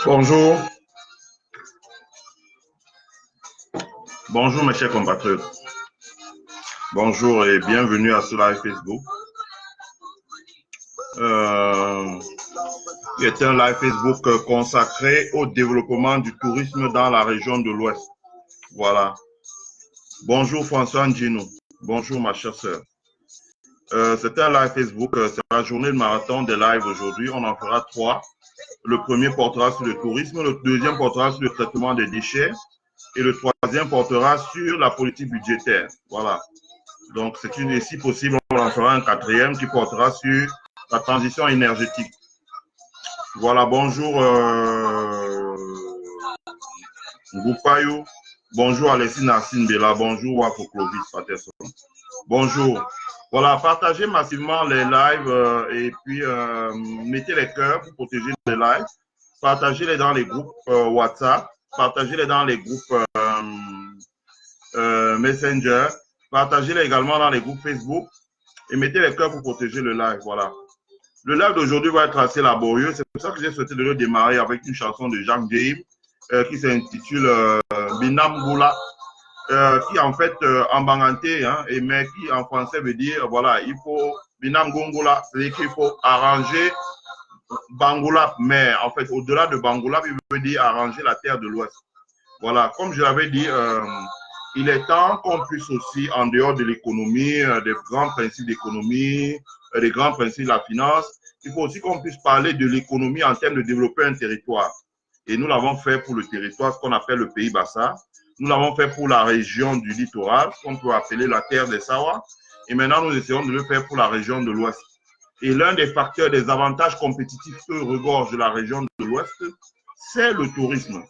Bonjour. Bonjour mes chers compatriotes. Bonjour et bienvenue à ce live Facebook. Qui est un live Facebook consacré au développement du tourisme dans la région de l'Ouest. Voilà. Bonjour François Ngino. Bonjour ma chère sœur. C'est un live Facebook, c'est la journée de marathon des lives aujourd'hui. On en fera 3. Le premier portera sur le tourisme, le deuxième portera sur le traitement des déchets et le troisième portera sur la politique budgétaire. Voilà. Donc, c'est une, et si possible, on en fera un quatrième qui portera sur la transition énergétique. Voilà, bonjour Goupayou, bonjour Alessi Nassine Bella, bonjour Wafo Clovis Patterson. Bonjour. Voilà, partagez massivement les lives et puis mettez les cœurs pour protéger les lives. Partagez-les dans les groupes WhatsApp, partagez-les dans les groupes Messenger, partagez-les également dans les groupes Facebook et mettez les cœurs pour protéger le live. Voilà. Le live d'aujourd'hui va être assez laborieux. C'est pour ça que j'ai souhaité de le démarrer avec une chanson de Jacques James qui s'intitule Binam Goula, qui en fait en banganté, mais qui en français veut dire voilà, il faut Binam Gongola, c'est-à-dire qu'il faut arranger Bangoulap, mais en fait au-delà de Bangoulap, il veut dire arranger la terre de l'Ouest. Voilà, comme je l'avais dit, il est temps qu'on puisse aussi, en dehors de l'économie, des grands principes d'économie, des grands principes de la finance, il faut aussi qu'on puisse parler de l'économie en termes de développer un territoire. Et nous l'avons fait pour le territoire, ce qu'on appelle le pays Bassa. Nous l'avons fait pour la région du littoral, ce qu'on peut appeler la terre des Sawa. Et maintenant, nous essayons de le faire pour la région de l'Ouest. Et l'un des facteurs, des avantages compétitifs que regorge la région de l'Ouest, c'est le tourisme.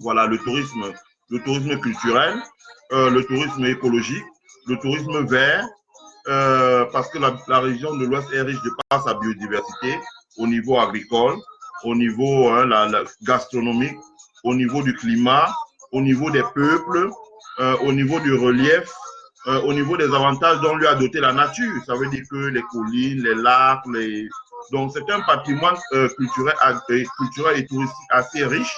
Voilà, le tourisme culturel, le tourisme écologique, le tourisme vert, parce que la région de l'Ouest est riche de par sa biodiversité au niveau agricole, au niveau la gastronomique, au niveau du climat, au niveau des peuples, au niveau du relief, au niveau des avantages dont lui a doté la nature. Ça veut dire que les collines, les lacs, donc c'est un patrimoine culturel et touristique assez riche.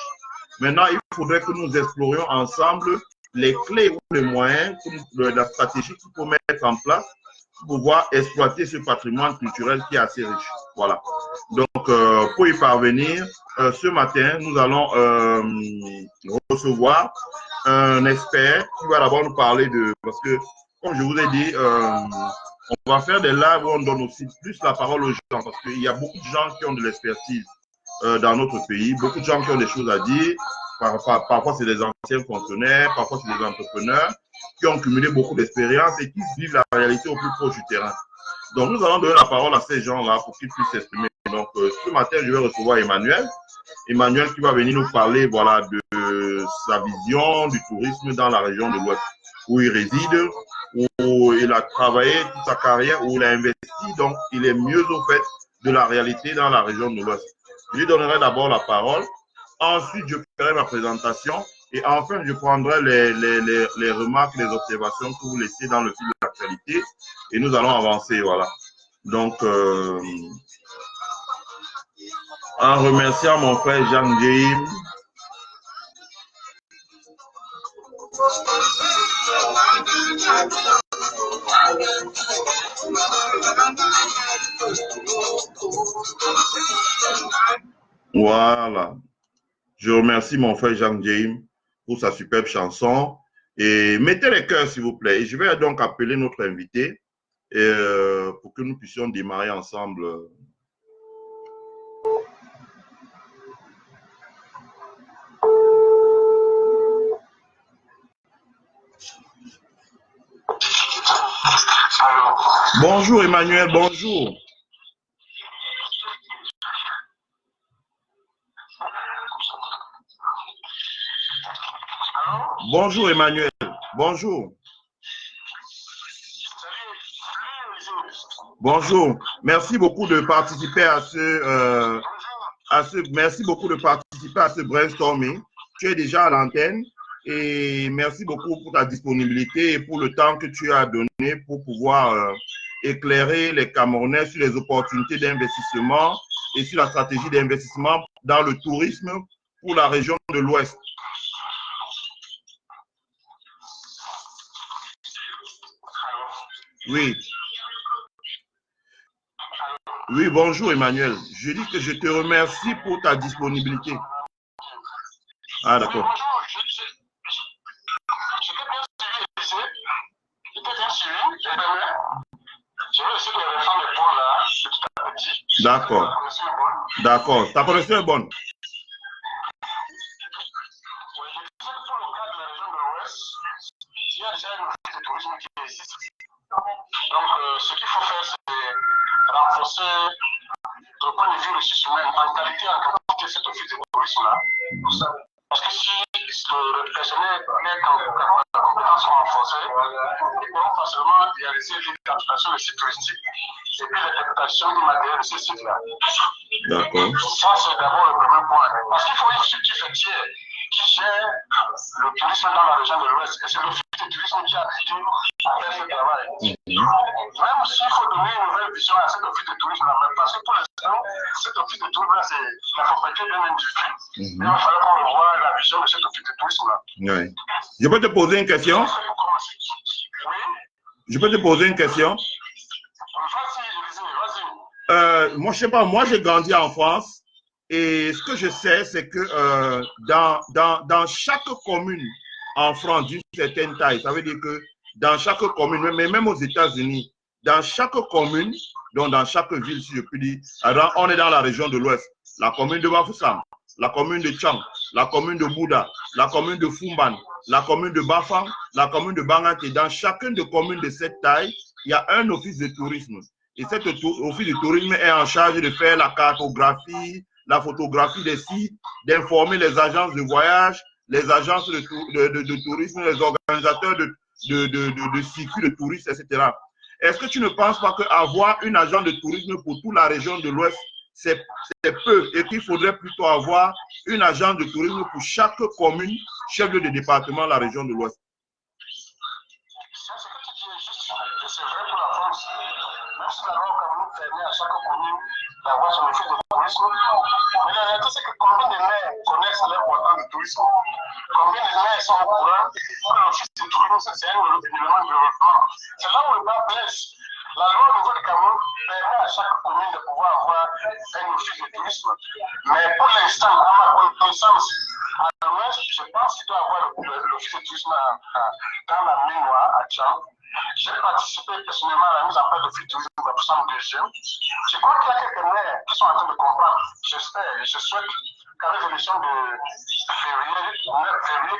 Maintenant, il faudrait que nous explorions ensemble les clés ou les moyens, la stratégie qu'il faut mettre en place pour pouvoir exploiter ce patrimoine culturel qui est assez riche. Voilà. Donc, pour y parvenir, ce matin, nous allons recevoir un expert qui va d'abord nous parler de... Parce que, comme je vous ai dit, on va faire des lives où on donne aussi plus la parole aux gens, parce qu'il y a beaucoup de gens qui ont de l'expertise dans notre pays, beaucoup de gens qui ont des choses à dire. Parfois, c'est des anciens fonctionnaires, parfois, c'est des entrepreneurs qui ont cumulé beaucoup d'expérience et qui vivent la réalité au plus proche du terrain. Donc, nous allons donner la parole à ces gens-là pour qu'ils puissent s'exprimer. Donc, ce matin, je vais recevoir Emmanuel. Emmanuel qui va venir nous parler voilà, de sa vision du tourisme dans la région de l'Ouest, où il réside, où il a travaillé toute sa carrière, où il a investi. Donc, il est mieux au fait de la réalité dans la région de l'Ouest. Je lui donnerai d'abord la parole. Ensuite, je ferai ma présentation. Et enfin, je prendrai les remarques, les observations que vous laissez dans le fil de l'actualité. Et nous allons avancer, voilà. Donc, en remerciant mon frère Jean James. Voilà. Je remercie mon frère Jean James pour sa superbe chanson. Et mettez les cœurs, s'il vous plaît. Et je vais donc appeler notre invité pour que nous puissions démarrer ensemble. Bonjour Emmanuel, bonjour. Bonjour Emmanuel, bonjour. Bonjour, merci beaucoup de participer à merci beaucoup de participer à ce brainstorming. Tu es déjà à l'antenne et merci beaucoup pour ta disponibilité et pour le temps que tu as donné pour pouvoir éclairer les Camerounais sur les opportunités d'investissement et sur la stratégie d'investissement dans le tourisme pour la région de l'Ouest. Oui. Oui, bonjour Emmanuel. Je dis que je te remercie pour ta disponibilité. Ah, d'accord. Oui, bonjour. J'étais bien suivi. Je vais essayer de reprendre les points là, petit à petit. D'accord. D'accord. Ta connexion est bonne. Oui, je disais que pour le cas de la région de l'Ouest, il y a déjà une office de tourisme qui existe. Donc, ce qu'il faut faire, c'est renforcer le point de vue ressources humaines en qualité, en capacité de cet office de tourisme-là. Parce que si le personnel met en compétences sont renforcées, ils pourront facilement réaliser l'identification de sites touristiques et puis l'interprétation du matériel de ces sites-là. D'accord. Ça, c'est d'abord le premier point. Parce qu'il faut une structure fêtière qui gère le tourisme dans la région de l'Ouest. Et c'est l'office de tourisme qui a décidé à faire ce travail. Même s'il faut donner une nouvelle vision à cet office de tourisme-là, parce que pour l'instant, cet office de tourisme-là, c'est la propriété d'une industrie. Il va falloir qu'on revoie la vision de cet office de tourisme-là. Oui. Je peux te poser une question? Oui. Je peux te poser une question? Vas-y. Moi, je sais pas, moi j'ai grandi en France et ce que je sais, c'est que dans chaque commune en France d'une certaine taille, ça veut dire que dans chaque commune, mais même aux États-Unis, dans chaque commune, donc dans chaque ville, si je puis dire, alors on est dans la région de l'Ouest, la commune de Bafoussam, la commune de Tchang, la commune de Bouddha, la commune de Fumban, la commune de Bafang, la commune de Bangaté. Dans chacune des communes de cette taille, il y a un office de tourisme. Et cet office de tourisme est en charge de faire la cartographie, la photographie des sites, d'informer les agences de voyage, les agences de tourisme, les organisateurs de circuits de touristes, etc. Est-ce que tu ne penses pas qu'avoir une agence de tourisme pour toute la région de l'Ouest, c'est peu et qu'il faudrait plutôt avoir une agence de tourisme pour chaque commune, chef de département de la région de l'Ouest? C'est vrai pour la France. Même si la loi au Cameroun permet à chaque commune d'avoir son office de tourisme, mais la réalité, c'est que combien de maires connaissent l'importance du tourisme? Combien de maires sont au courant que l'office de tourisme, c'est un élément de développement? C'est là où le bas blesse. La loi au niveau du Cameroun permet à chaque commune de pouvoir avoir un office de tourisme. Mais pour l'instant, à ma connaissance, à l'Ouest, je pense qu'il doit avoir l'office de tourisme dans la mémoire à Tchang. J'ai participé personnellement à la mise en place de tourisme dans le centre de jeunes. Je crois qu'il y a quelques maires qui sont en train de comprendre. J'espère et je souhaite qu'avec l'élection de février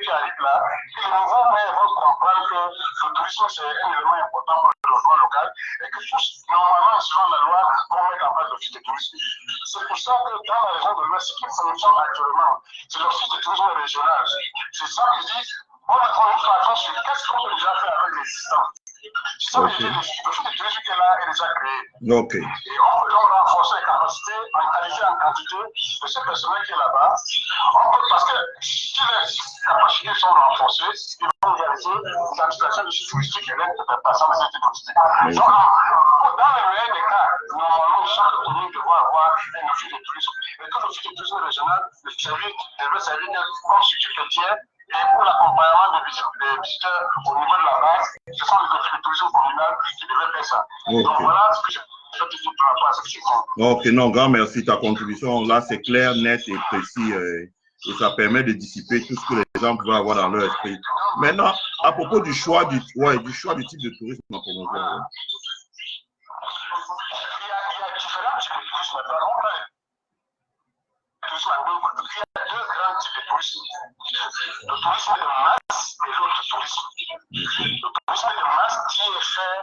qui arrive là, que les nouveaux maires vont comprendre que le tourisme c'est un élément important pour le développement local et que tous, normalement, selon la loi, vont mettre en place l'office de tourisme. C'est pour ça que dans la région de l'Ouest, ce qui fonctionne actuellement, c'est l'office de tourisme régional. C'est ça que je dis. On a trouvé la France sur qu'est-ce qu'on peut déjà faire avec l'existant. C'est ça que je dis, l'office de tourisme qui est là est déjà créé. Okay. Et on peut donc renforcer les capacités en qualité et en quantité de ce personnel qui est là-bas. Parce que si les capacités sont renforcées, ils vont réaliser l'identification de sites touristiques et l'intégration des sites touristiques. Donc, dans le meilleur des cas, normalement, chaque commune devrait avoir un office de tourisme. Et que l'office de tourisme régional devrait servir comme structure fêtière. Et pour l'accompagnement des visiteurs au niveau de la base, ce sont les offices de tourisme communal qui devraient faire ça. Okay. Donc voilà ce que je peux te dire par rapport à ce que je crois. Ok, non, grand merci. Ta contribution, là, c'est clair, net et précis. Et ça permet de dissiper tout ce que les gens peuvent avoir dans leur esprit. Maintenant, à propos du choix du type de tourisme en promouvoir. Il y a différents types de tourisme. Il y a deux grands types de tourisme. Le tourisme de masse et l'autre tourisme. Le tourisme de masse qui est fait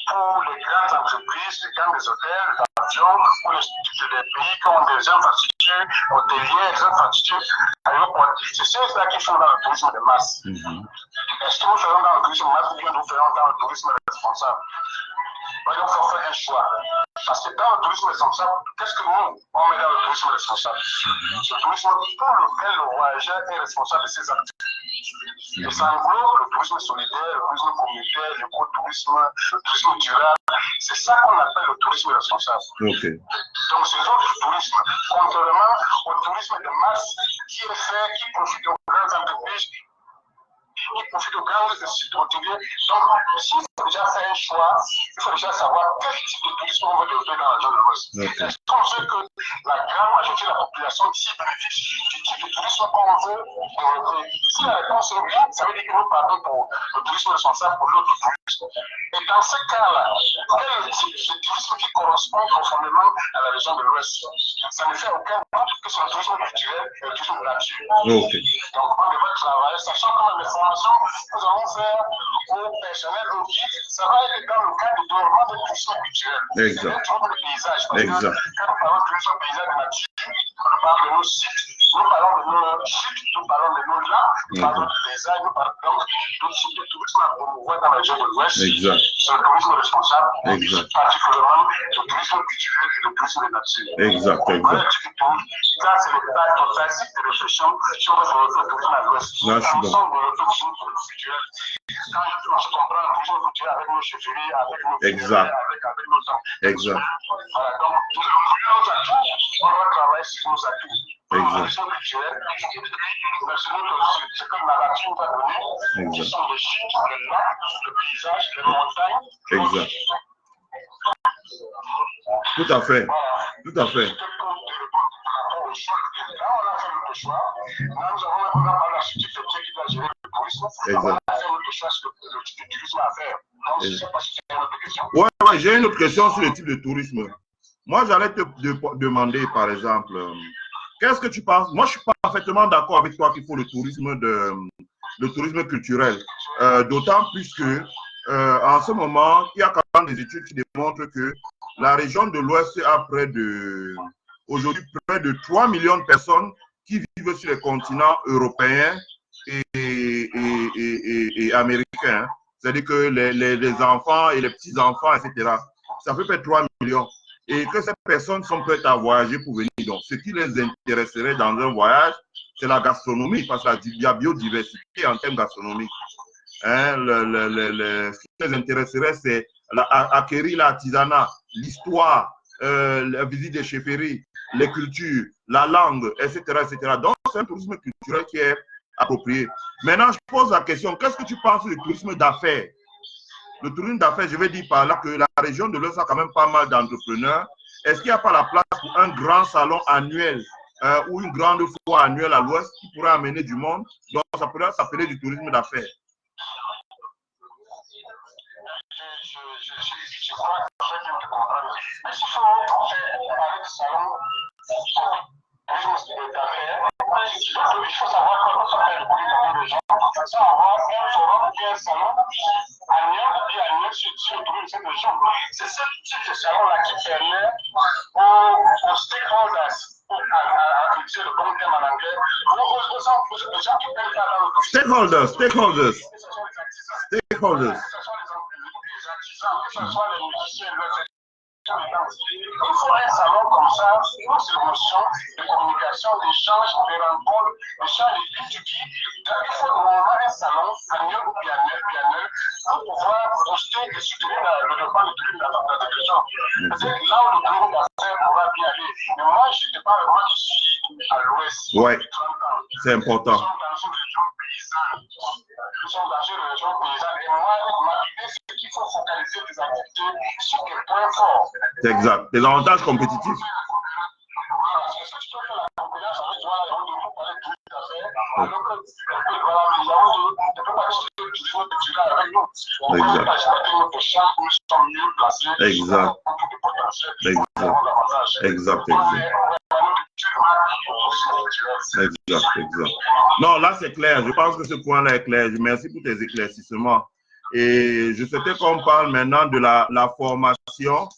pour les grandes entreprises, les grands hôtels, les avions, pour les pays qui ont des infrastructures hôtelières, des infrastructures aéroportuaires. C'est ceux-là qui font dans le tourisme de masse. Est-ce que nous ferons dans le tourisme de masse ou bien nous ferons dans le tourisme responsable? Il faut faire un choix. Parce que dans le tourisme responsable, qu'est-ce que nous, on met dans le tourisme responsable? Le tourisme pour lequel le voyageur est responsable de ses activités. Et ça englobe le tourisme solidaire, le tourisme communautaire, l'écotourisme, le tourisme durable, C'est ça qu'on appelle le tourisme responsable. Okay. Donc, ces autres tourismes, contrairement au tourisme de masse qui est fait, qui profite aux grandes entreprises, qui profite aux grands sites hôteliers. Donc, s'il faut déjà faire un choix, il faut déjà savoir quel type de tourisme on veut développer dans la zone de l'Ouest. Okay. Est-ce qu'on sait que la grande majorité de la population cible du type de tourisme qu'on veut développer? Si la réponse est oui, ça veut dire que nous partons pour le tourisme responsable pour l'autre tourisme. Et dans ce cas-là, quel est le type de tourisme qui correspond conformément à la région de l'Ouest? Ça ne fait aucun doute que c'est le tourisme culturel et le tourisme de nature. Okay. Donc, on devrait travailler, sachant que les formations que nous allons faire au personnel au guide, ça va être dans le cadre du développement de tourisme culturel. Exact. C'est un de paysage. Parce Exact. que quand nous parlons de tourisme paysage de nature, nous parlons de nos sites, nous parlons de nos chutes, nous parlons de nos lacs, nous parlons de paysage, nous parlons donc d'autres types de tourisme à promouvoir dans la région de l'Ouest. Exact. C'est le tourisme responsable, Exact. particulièrement le tourisme culturel et le tourisme de nature. Exact. Voilà, ça, c'est le cadre classique de réflexion sur le tourisme à l'Ouest. Là, je suis bon. Ensemble, le tourisme culturel. Quand je comprends le tourisme culturel avec nos chefferies, avec nos Exact. avec nos temps. Exact. Voilà, donc, nos atouts, on doit travailler sur nos atouts. Exact. Le tourisme culturel, c'est comme la nature va donner, ce sont les chutes, les lacs, le paysage, les montagnes. Exact. Tout à fait. Tout à fait. Ouais, ouais, j'ai une autre question sur le type de tourisme. Moi, j'allais te demander, par exemple, qu'est-ce que tu penses? Moi, je suis parfaitement d'accord avec toi qu'il faut le tourisme culturel. D'autant plus que, en ce moment, il y a quand même des études qui démontrent que la région de l'Ouest a aujourd'hui près de 3 millions de personnes qui vivent sur les continents européens et américains. C'est-à-dire que les enfants et les petits-enfants, etc., ça fait peut-être 3 millions. Et que ces personnes sont prêtes à voyager pour venir. Donc, ce qui les intéresserait dans un voyage, c'est la gastronomie, parce qu'il y a biodiversité en termes gastronomiques. Hein, ce qui les intéresserait, c'est acquérir l'artisanat, l'histoire, la visite des chefferies, les cultures, la langue, etc., etc. Donc, c'est un tourisme culturel qui est approprié. Maintenant, je pose la question, qu'est-ce que tu penses du tourisme d'affaires? Le tourisme d'affaires, je vais dire par là que la région de l'Ouest a quand même pas mal d'entrepreneurs. Est-ce qu'il n'y a pas la place pour un grand salon annuel ou une grande foire annuelle à l'Ouest qui pourrait amener du monde? Donc, ça pourrait s'appeler du tourisme d'affaires. Je crois que je viens de comprendre. Mais s'il faut parler de salon, il faut savoir comment ça fait le bruit dans les gens. Sans avoir un forum ou un salon annuel sur le tourisme de gens. C'est ce type de salon-là qui permet aux stakeholders, à utiliser le bon terme en anglais, aux gens qui payent pas dans le Stakeholders. Ce sont les artisans, que ce soit les musiciens, il faut un salon comme ça, une promotion de communication, d'échange, de rencontres, d'échange de B2B. Il faut normalement un salon annuel ou biannuel pour pouvoir booster et soutenir le développement du tourisme dans la région. Peut-être là où le tourisme d'affaires pourra bien aller. Mais moi, je ne sais pas vraiment qui suis à l'ouest. Ouais, c'est important. Nous sommes dans une région paysanne. Et moi, ma idée, c'est qu'il faut focaliser les activités sur des points forts. C'est exact. Des avantages compétitifs. Voilà, est-ce que tu peux faire la concurrence avec toi, là, où nous parler de tout d'affaires, alors que, voilà, ne peut pas discuter de tourisme culturel avec nous. On peut participer notre champ où nous sommes mieux placés. Exact. Exact. Non, là, c'est clair. Je pense que ce point-là est clair. Merci pour tes éclaircissements. Et je souhaitais qu'on parle maintenant de la formation.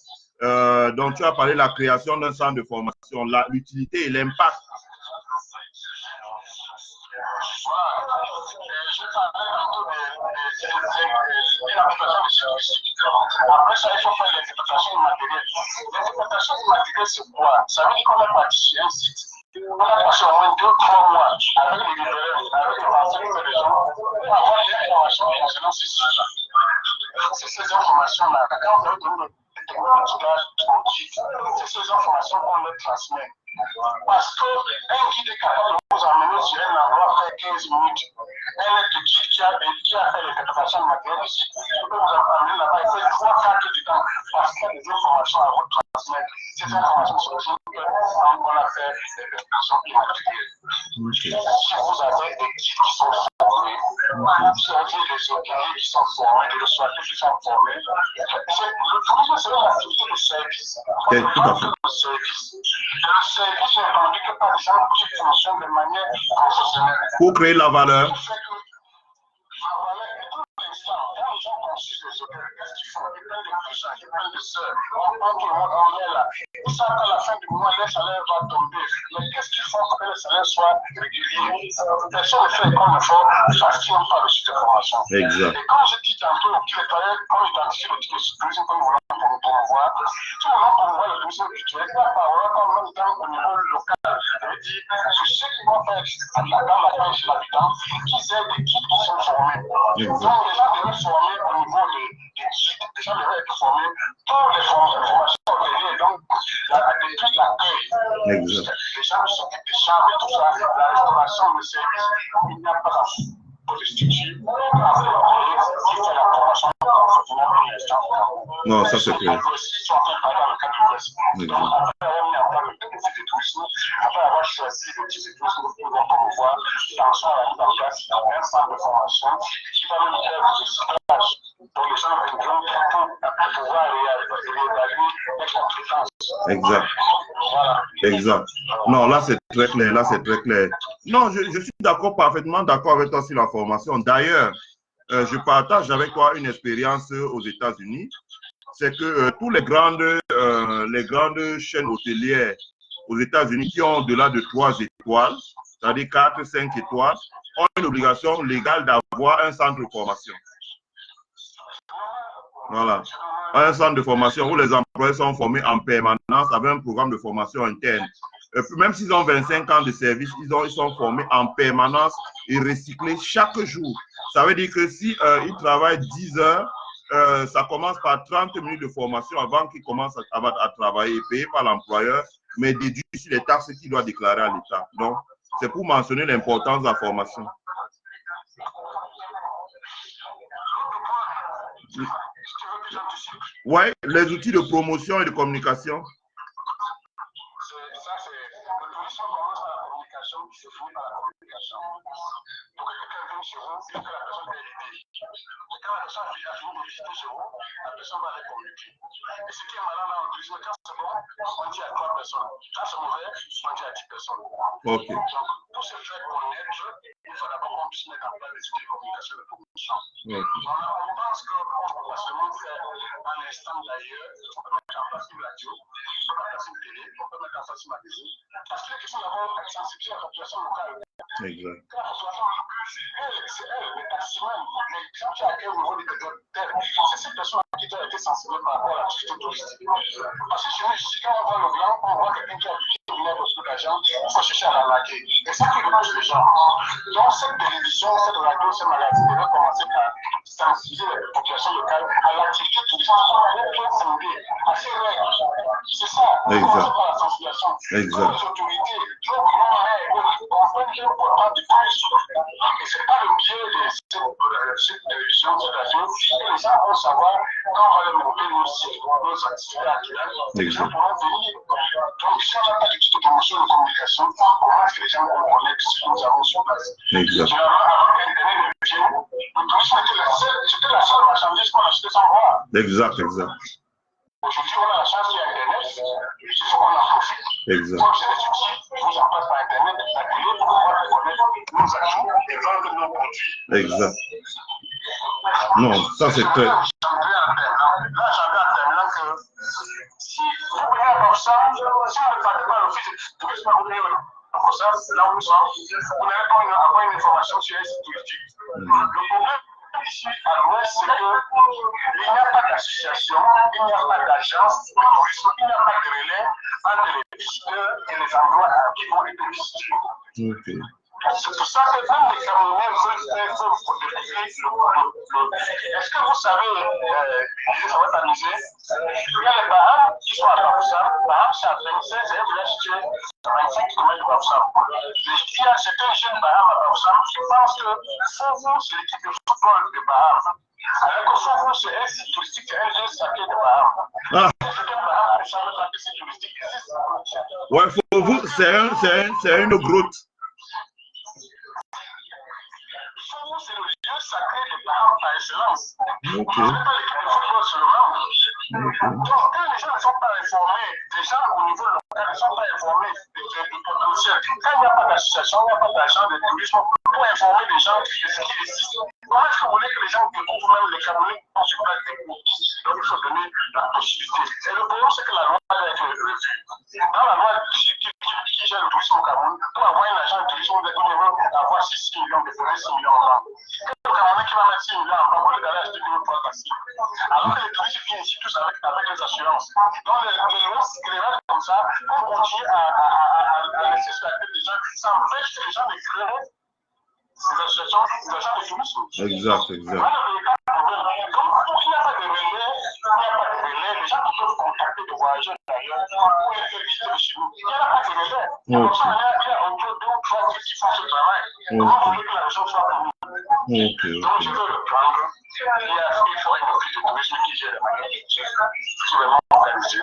Dont tu as parlé, la création d'un centre de formation, l'utilité et l'impact. Je parlais plutôt de l'application de services. Après ça, il faut faire l'interprétation matérielle. L'interprétation matérielle, c'est quoi? Ça veut dire qu'on a pratiqué un site. On a passé au moins 2-3 mois avec les libéraux, avec les partenaires de région, pour avoir des informations concernant ces sites-là. c'est ces informations-là. Quand vous avez donné des technologies c'est ces informations qu'on leur transmet. Parce qu'un guide est capable de vous emmener sur un endroit après 15 minutes. Un être qui a fait les captations de matériel ici, il peut vous emmener là-bas, il fait 3-4 du temps parce qu'il y a des informations à vous transmettre. Ces informations sont des choses qu'on a fait des personnes immatriculées. Si vous avez des guides qui sont formés, si vous avez des opinions qui sont formés, des ressources qui sont formés, le tourisme, c'est une activité de service. Le service n'est rendu que par des gens qui fonctionnent de manière professionnelle. Pour créer la valeur. Quand les gens conçus des hôtels, qu'est-ce qu'ils font? Ils prennent des cousins, ils prennent des sœurs, on prend tout le monde, on est là. Ils savent qu'à la fin du mois, leur salaire va tomber. Mais qu'est-ce qu'ils font pour que le salaire soit régulier? Personne ne fait comme il faut parce qu'ils n'ont pas reçu de formation. Exact. Et quand je dis tantôt aux culturels, quand identifie le type de tourisme que nous voulons promouvoir, tout le monde promouvoir le tourisme culturel, il va pas avoir comme même temps au niveau local. Je veux dire, c'est ceux qui vont faire dans la pêche chez l'habitant, qu'ils aient des guides qui sont formés. Donc, les gens devraient former au niveau des guides, les gens devraient être formés, toutes les formations hôtelières, donc depuis l'accueil, les gens qui s'occupent des chambres et tout ça, la restauration, le service, il n'y a pas de structure qui fait la formation professionnelle pour les gens. Non, ça c'est clair. Ils sont en train de parler dans le cadre de l'Ouest. Donc, après avoir mis en place le type de tourisme, après avoir choisi le type de tourisme que nous voulons promouvoir, François a mis en place un centre de formation qui va nous faire des stages. Donc, les gens viendront pour pouvoir réévaluer les compétences. Exact. Voilà. Exact. Non, là c'est très clair, là c'est très clair. Non, je suis d'accord, parfaitement d'accord avec toi sur la formation. D'ailleurs, je partage avec toi une expérience aux États-Unis. C'est que tous les grandes chaînes hôtelières aux États-Unis qui ont au-delà de 3 étoiles, c'est-à-dire 4, 5 étoiles, ont une obligation légale d'avoir un centre de formation. Voilà. Un centre de formation où les employés sont formés en permanence avec un programme de formation interne. Même s'ils ont 25 ans de service, ils sont formés en permanence et recyclés chaque jour. Ça veut dire que si ils travaillent 10 heures, ça commence par 30 minutes de formation avant qu'ils commencent à travailler, payés par l'employeur, mais déduit sur les taxes qu'il doit déclarer à l'État. Donc, c'est pour mentionner l'importance de la formation. Oui, les outils de promotion et de communication. Ça, c'est le tourisme commence par la communication qui se finit par la communication. Pour que quelqu'un vienne chez vous, il faut que la personne ait l'idée. Et quand la personne a fini de visiter chez vous, la personne va aller communiquer. Et ce qui est malin dans le tourisme, quand c'est bon, on dit à 3 personnes. Quand c'est mauvais, on dit à 10 personnes. Ok. Donc, pour se faire connaître, il faut d'abord qu'on puisse mettre en place des outils de communication et de promotion. Ok. On pense qu'on va seulement faire un instant d'ailleurs, on peut mettre en place une radio, on peut mettre en place une télé, on peut mettre en place une magazine. Parce que les questions d'abord sensibiliser la population locale. Exact. La population locale, c'est elle, les taximens, les gens qui accueillent au niveau des hôtels, c'est ces personnes qui doivent être sensibilisées par rapport à l'activité touristique. Parce que chez nous, ici, quand on voit le blanc, on voit quelqu'un qui a venir beaucoup d'argent, il faut chercher à l'arnaquer. Et c'est ce qui dérange les gens. Donc, cette télévision, cette radio, ce magazine devrait commencer par sensibiliser les populations locales à l'activité touristique à ces règles. C'est ça. Exact. Par la sensibilisation. Exact. Les autorités, les grands maires, comprennent l'importance du tourisme. Et ce n'est pas le biais de cette télévision, cette radio, que les gens vont savoir quand on va leur monter nos activités actuelles. Les gens pourront venir. Donc, si on n'a pas d'études de promotion de communication, comment est-ce que les gens vont connaître ce que nous avons sur place? Exact. Généralement, avant Internet et le tourisme c'était la seule marchandise qu'on achetait sans voir. Exact, exact. Aujourd'hui, on a la chance qu'il y a Internet, il faut qu'on en profite. Exact. Comme c'est des outils, je vous en passe par Internet, la télé, pour pouvoir reconnaître nos actions et vendre nos produits. Exact. Non, ça c'est très... Là, j'avais en terminant que si vous venez à Borsam, si vous ne partez pas l'office de tourisme, vous venez à Borsam, là où nous sommes, vous n'avez pas une information sur les sites touristiques. Le problème ici à l'ouest, c'est qu'il n'y a pas d'association, il n'y a pas d'agence de tourisme, il n'y a pas de relais entre les visiteurs et les endroits qui vont être visités. Okay. C'est pour ça que même les Camerounais veulent développer Est-ce que vous savez, ça va t'amuser, il y a les Bahamas qui sont à Bafoussam. Bahamas, c'est à 26, c'est un village situé à 25 km de Bafoussam. Il y a certains jeunes Bahamas à Bafoussam qui pensent que Fouvou, c'est l'équipe de football de Bahamas. Alors que Fouvou, c'est un site touristique, c'est un jeu sacré de Bahamas. Ah. Certains Bahamas ne savent pas que c'est touristique. Ouais, Fouvou, c'est une grotte. Fouvou, c'est le lieu sacré de Bahamas par excellence. Ok. Ce n'est pas l'équipe de football seulement. Donc, quand les gens ne sont pas informés, les gens au niveau local ne sont pas informés du potentiel. Quand il n'y a pas d'association, il n'y a pas d'agent de tourisme pour informer les gens de ce qui existe. Comment est-ce que vous voulez que les gens découvrent même les Camerounais dans ce plan technique? Donc, il faut donner la possibilité. Et le problème, c'est que la loi doit être revue. Dans la loi qui gère le tourisme au Cameroun, pour avoir un agent de tourisme, vous devez avoir 6 millions, de donner 6 millions en banque. Le Camerounais qui va mettre 6 millions en banque, vous devez acheter 2 ou 3 taxis. Alors que les touristes viennent ici tous avec les assurances. Donc, les lois sclérales comme ça, on continue à laisser sur la tête des gens. Ça empêche que les gens de créer ces associations, des agents de tourisme. Exact, exact. Donc, il n'y a pas de relais, les gens qui peuvent contacter des voyageurs d'ailleurs pour les faire visiter chez nous. Il n'y a pas de relais. Comme ça, il y a autour de 2 ou 3 trucs qui font ce travail. Comment vous voulez que la région soit connue? Donc, je veux le prendre. Il faut une office de tourisme qui gère la manière qui est vraiment organisée. Il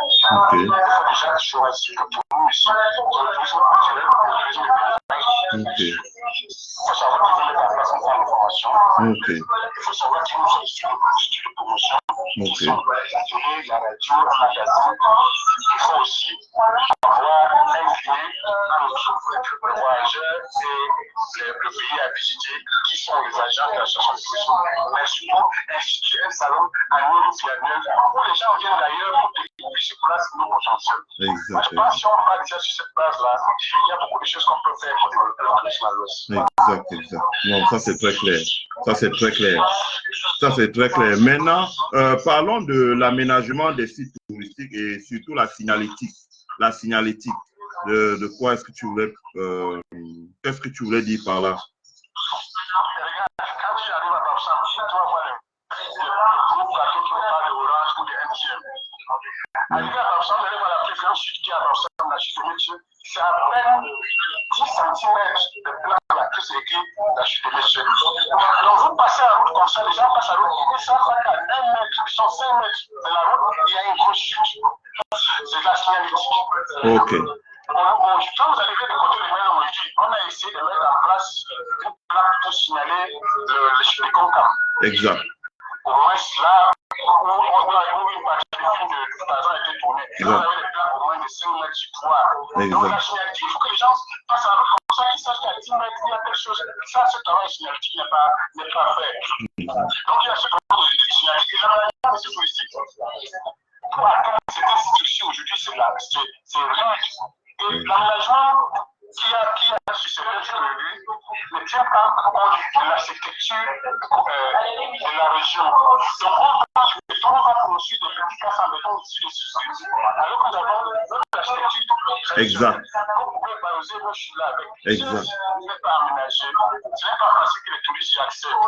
faut déjà choisir que pour nous ici, pour le tourisme culturel, le tourisme pédagogique, il faut savoir qu'il faut mettre en place un plan de formation. Il faut savoir qu'il nous faut des de promotion qui sont la télé, la radio, le magazine. Il faut aussi avoir un clé entre le voyageur et le pays à visiter, qui sont les agents de l'association de tourisme. Mais surtout, instituer un salon annuel ou biannuel où les gens viennent d'ailleurs pour découvrir sur place nos potentiels. Moi, je pense que si on va déjà sur cette base-là, il y a beaucoup de choses qu'on peut faire pour développer le tourisme à l'Ouest. Exact, exact. Non, ça c'est très clair. Ça c'est très clair. Ça c'est très clair. Maintenant, parlons de l'aménagement des sites touristiques et surtout la signalétique. La signalétique. De quoi est-ce que tu voulais, qu'est-ce que tu voulais dire par là? Quand tu arrives à Bafoussam, tu vas voir le groupe gâteau qui parle de Orange ou de MTN. Arrivé à Bafoussam, vous allez voir la préférence qui est à Bafoussam, la chute de métier. C'est à peine 10 cm de plan là que c'est écrit la chute de métier. Donc vous passez la route comme ça, les gens passent la route, et ça va qu'à 1 mètre, ils sont 5 mètres de la route, il y a une grosse chute. C'est de la signalétique. Ok. Quand vous arrivez de côté de Melo, on a essayé de mettre en place une plaque pour signaler le chute de Concam. Exact. Au moins là, où une partie du film de Tarzan a été tournée, on avait des plaques au moins de 5 mètres du poids. Donc la signalétique, il faut que les gens passent à la route comme ça, qu'ils sachent qu'à 10 mètres, il y a quelque chose. Ça, ce travail signalétique n'est pas fait. Donc il y a ce problème de signalétique. Et l'aménagement de ces touristiques, pour atteindre cette institution aujourd'hui, c'est rien. Et l'aménagement qui a sur ce reste aujourd'hui ne tient pas compte de l'architecture de la région. Donc, on va construire des petits cases en béton au-dessus des sous-structures. Alors que nous avons notre architecture traditionnelle. Vous pouvez balayer vos chutes là avec. Si vous n'êtes pas aménagé, ce n'est pas facile que les touristes y accèdent.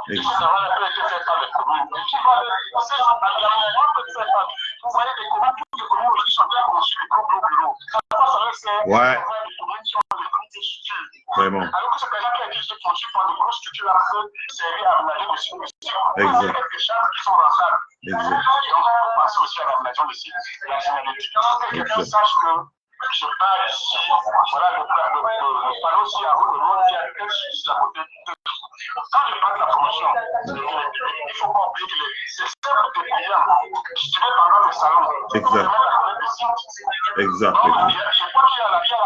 Il faut savoir la paix été faite par les communes. Et qui va l'aménagement peut être fait par. Vous voyez des communes, toutes les communes aujourd'hui sont en train de construire des gros bureaux. Ça passe avec ces communes qui ont des petites structures. Vraiment. Alors que c'est quelqu'un qui a été construit par des grosses structures là peut servir à aménager des sites. Il y a quelques chambres qui sont rentables. Donc, on peut passer aussi à l'aménagement des sites. La signalétique. Que quelqu'un sache que je pars ici, voilà le panneau ci à haut de l'autre, il y a quelque chose à côté. Quand je parle de la promotion, il ne faut pas oublier que c'est simple de clients qui se mettent pendant le salon. Exact. Exact. Donc, je crois qu'il y a la matière à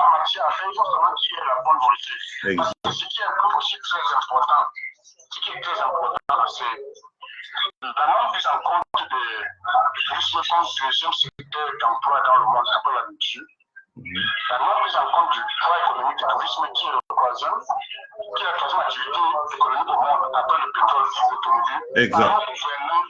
faire, il faut seulement qu'il y ait la bonne volonté. Parce que ce qui est aussi très important, c'est la non-prise en compte du tourisme comme deuxième secteur d'emploi dans le monde, après la culture. La non-prise en compte du poids économique du tourisme qui est la troisième activité économique au monde après le pétrole et l'automobile. Exact. Le gouvernement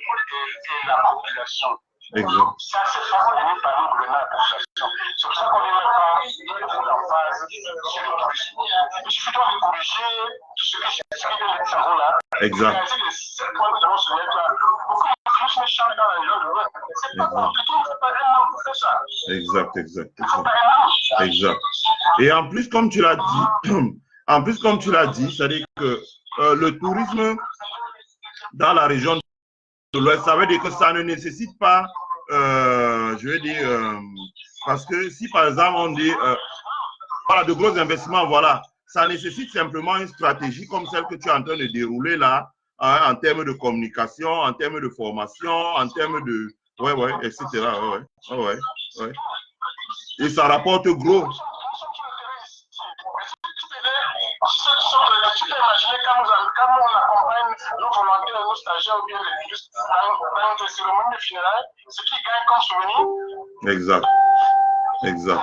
et la population. Exact. C'est assez facile de nous parler de la population. C'est pour ça qu'on n'est même pas l'emphase sur le tourisme. Il suffit donc de corriger ce que j'ai expliqué dans les travaux là. Exact. Réaliser les 7 points que nous se mettre là. Pour que le tourisme change dans la région de l'Ouest. C'est pas compliqué, il faut pas un an pour faire ça. Exact, exact. Il faut pas un an. Exact. Et en plus, comme tu l'as dit, c'est-à-dire que le tourisme dans la région de l'Ouest, ça veut dire que ça ne nécessite pas, je veux dire, parce que si par exemple on dit, voilà, de gros investissements, voilà, ça nécessite simplement une stratégie comme celle que tu es en train de dérouler là, hein, en termes de communication, en termes de formation, en termes de, ouais, etc. Ouais. Et ça rapporte gros. Tu peux imaginer quand on accompagne nos volontaires, nos stagiaires ou bien les touristes dans des cérémonies de funérailles, ce qu'ils gagnent comme souvenir. Exact. Qu'est-ce qu'on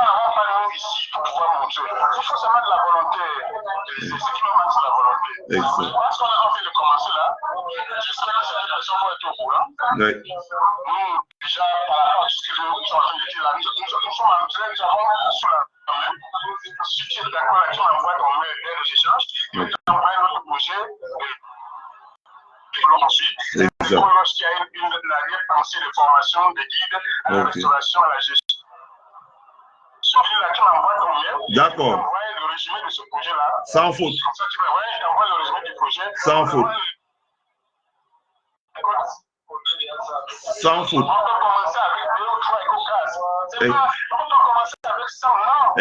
n'a pas nous ici pour pouvoir montrer? Il faut seulement de la volonté. C'est ce qui nous manque, c'est la volonté. Exact. Parce qu'on a envie de commencer là, j'espère que cette situation va être au courant. Oui. Nous, déjà, par rapport à tout ce que nous sommes en train de dire là, nous sommes en train, nous avons sous la main. Si tu es d'accord avec nous, on envoie ton mail dès les échanges. Et on envoie notre projet. Exact. Lorsqu'il y a une arrière-pensée de formation, de guide, à la restauration, à la gestion. D'accord. Le résumé de ce projet-là. Sans faute. Comme ça, tu vas voir, je t'envoie le résumé du projet. Sans faute. Sans faute. On peut commencer avec 2 ou 3 éco-cases. C'est pas, on peut commencer avec 100, non.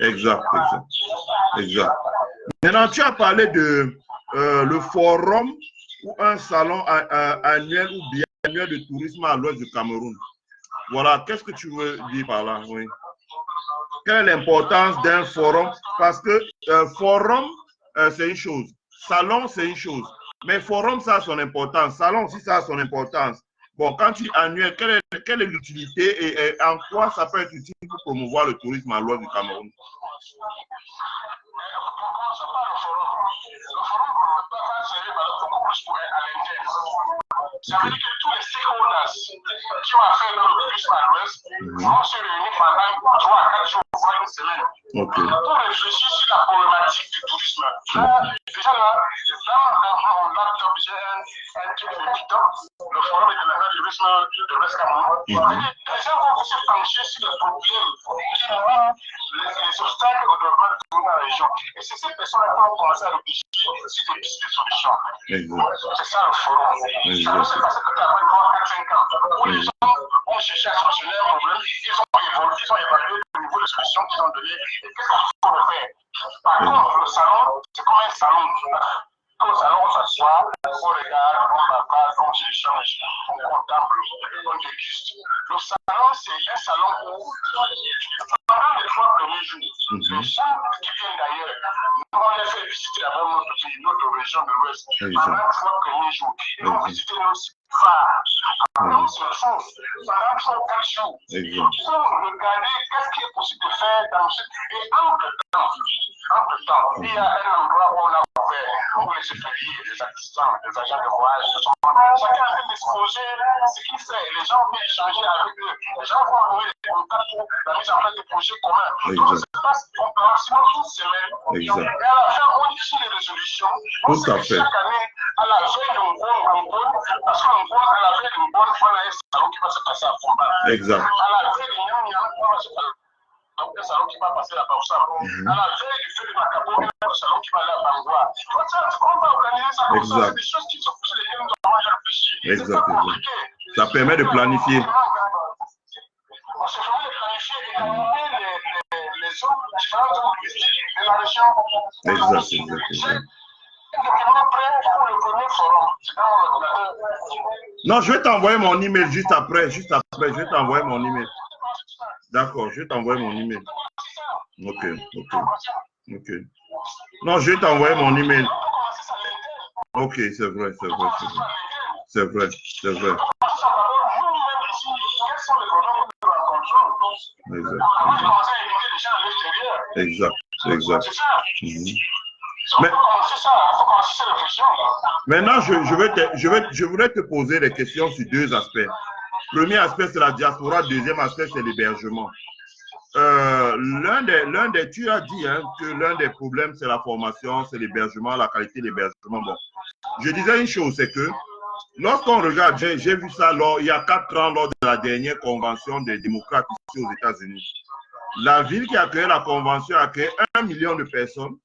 Exact. Maintenant, tu as parlé de le forum ou un salon annuel ou biannuel de tourisme à l'ouest du Cameroun. Voilà, qu'est-ce que tu veux dire par là? Oui. Quelle est l'importance d'un forum? Parce que forum, c'est une chose. Salon, c'est une chose. Mais forum, ça a son importance. Salon aussi, ça a son importance. Bon, quand tu dis annuel, quelle est l'utilité et en quoi ça peut être utile pour promouvoir le tourisme à l'ouest du Cameroun? Ça veut dire que tous les stakeholders qui ont affaire au tourisme à l'Ouest vont se réunir pendant 3 à 4 jours, voire une semaine, pour réfléchir sur la problématique du tourisme. Déjà là, dans mon laptop, j'ai un truc de Python, le forum international du tourisme de l'Ouest Cameroun. Les gens vont se pencher sur les problèmes qui nous les obstacles au développement du tourisme dans la région. Et c'est ces personnes-là qui vont commencer à réfléchir sur des pistes de solutions. C'est ça le forum. C'est parce que tu as 3-4-5 ans où les gens ont cherché à solutionner un problème, ils ont évalué le niveau de solution qu'ils ont donné et qu'est-ce qu'il faut faire. Par contre, le salon, c'est comme un salon. Au salon, on s'assoit, on regarde, on parle, on s'échange, on contemple, on déguste. Le salon, c'est un salon où, pendant les 3 premiers jours, les gens qui viennent d'ailleurs, nous on les fait visiter d'abord notre pays, notre région de l'Ouest, pendant les 3 premiers jours. Ils vont visiter nos sites phares. On se trouve pendant 3 ou 4 jours pour regarder qu'est-ce qui est possible de faire dans ce. Et entre-temps, il y a un endroit où on a ouvert, où les chefferies, les assistants, les agents de voyage, chacun a fait disposer ce qu'il fait. Les gens vont échanger avec eux. Les gens vont avoir des contacts pour la mise en place de projets communs. Donc, ça se passe maximum une semaine. Et à la fin, on issue les résolutions. On sait que chaque année, à la fin d'un bon, parce qu'un bon, à la fin d'une bonne, on a un salon qui va se passer à Fomba. Exact. À la fin d'un Nyam, on va se passer. Un salon qui va passer à Baoussa. À la veille du feu de Macabo, il y a un salon qui va aller à Bangwa. On va organiser ça comme ça. C'est des choses qui sont sur lesquelles nous avons déjà réfléchi. C'est pas compliqué. Ça permet de planifier. On se permet de planifier et d'amener les autres, différentes zones touristiques de la région. Exact. Document prêt pour le premier forum. C'est dans mon ordinateur. Non, je vais t'envoyer mon email juste après. Je vais t'envoyer mon email. D'accord, je vais t'envoyer mon email. Ok. Non, je vais t'envoyer mon email. Ok, c'est vrai. Exact. Mais, faut commencer ça, il faut commencer cette réflexion. Maintenant, je voudrais te poser des questions sur deux aspects. Premier aspect, c'est la diaspora. Deuxième aspect, c'est l'hébergement. Tu as dit hein, que l'un des problèmes, c'est la formation, c'est l'hébergement, la qualité de l'hébergement. Bon, je disais une chose, c'est que lorsqu'on regarde, j'ai vu ça il y a 4 ans, lors de la dernière convention des démocrates ici aux États-Unis. La ville qui a créé la convention a créé 1 million de personnes.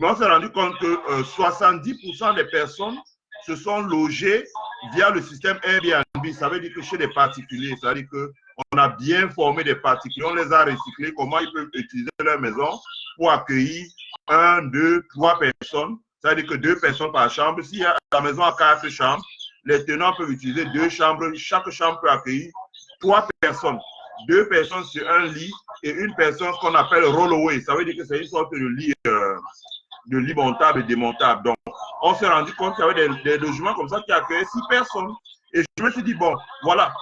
Mais on s'est rendu compte que 70% des personnes se sont logées via le système Airbnb. Ça veut dire que chez des particuliers, ça veut dire qu'on a bien formé des particuliers, on les a recyclés, comment ils peuvent utiliser leur maison pour accueillir 1, 2, 3 personnes. Ça veut dire que 2 personnes par chambre. Si la maison a 4 chambres, les tenants peuvent utiliser 2 chambres. Chaque chambre peut accueillir 3 personnes. 2 personnes sur un lit et une personne qu'on appelle rollaway. Ça veut dire que c'est une sorte de lit montable et démontable. Donc, on s'est rendu compte qu'il y avait des logements comme ça qui accueillaient 6 personnes. Et je me suis dit, bon, voilà.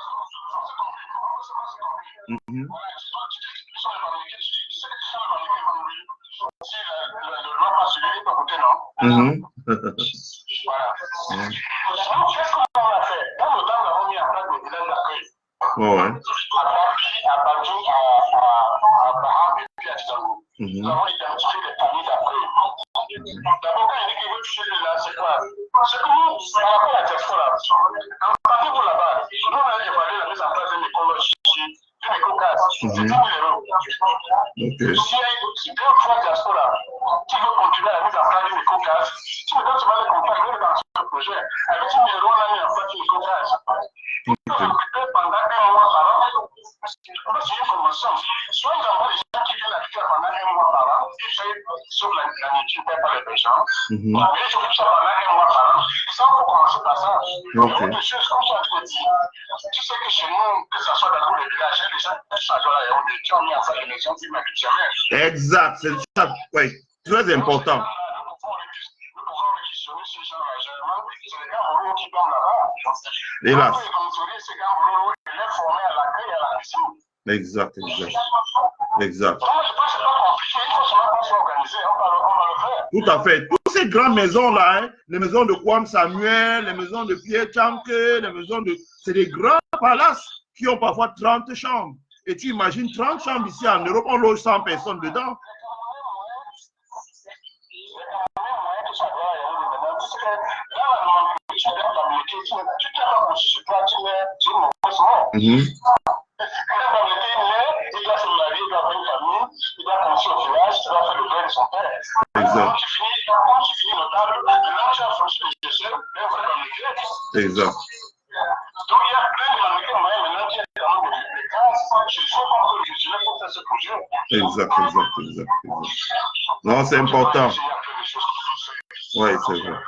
Ouais. Nous avons identifié les familles d'accueil. D'abord, quand il dit qu'il veut toucher là, c'est quoi? C'est que nous, par rapport à la diaspora, entendez-vous là-bas, nous, on a évalué la mise en place d'une école ici, d'une école case. C'est 10 000 euros. Si 2 ou 3 diaspora qui veut continuer la mise en place d'une école case, si le gars, tu vas les contacter dans ce projet, avec 10 000 euros, on a mis en place une école case. Ils peuvent recruter pendant 1 mois par an. C'est une formation. Soit ils envoient les gens qui viennent habiter pendant 1 mois par an, ils payent sur la nourriture, ils ne payent pas les gens. Mais ils occupent ça pendant 1 mois par an. Ça, on peut commencer par ça. Il y a autre chose, comme tu as dit. Tu sais que chez nous, que ce soit dans tous les villages, les gens qui sont à la qui ont mis en place des maisons qui n'habitent jamais. Exact, c'est ça, oui, très important. Ces gens-là, généralement, c'est les gars moraux qui dorment là-bas. Hélas. Quand ils contrôlent ces gars moraux, ils les forment à l'accueil et à la cuisine. Exact. Donc, je pense que c'est pas compliqué, il faut seulement qu'on soit organisé, on va le faire. Tout à fait. Toutes ces grandes maisons-là, hein, les maisons de Kwame Samuel, les maisons de Pierre Tchanke, les maisons de... C'est des grands palaces qui ont parfois 30 chambres. Et tu imagines 30 chambres ici en Europe, on loge 100 personnes dedans. Exact. Donc il y a plein de mannequins maintenant qui ont des cases qui sont pas positionnés pour faire ce projet. Exact. Non, c'est important. Oui, c'est vrai.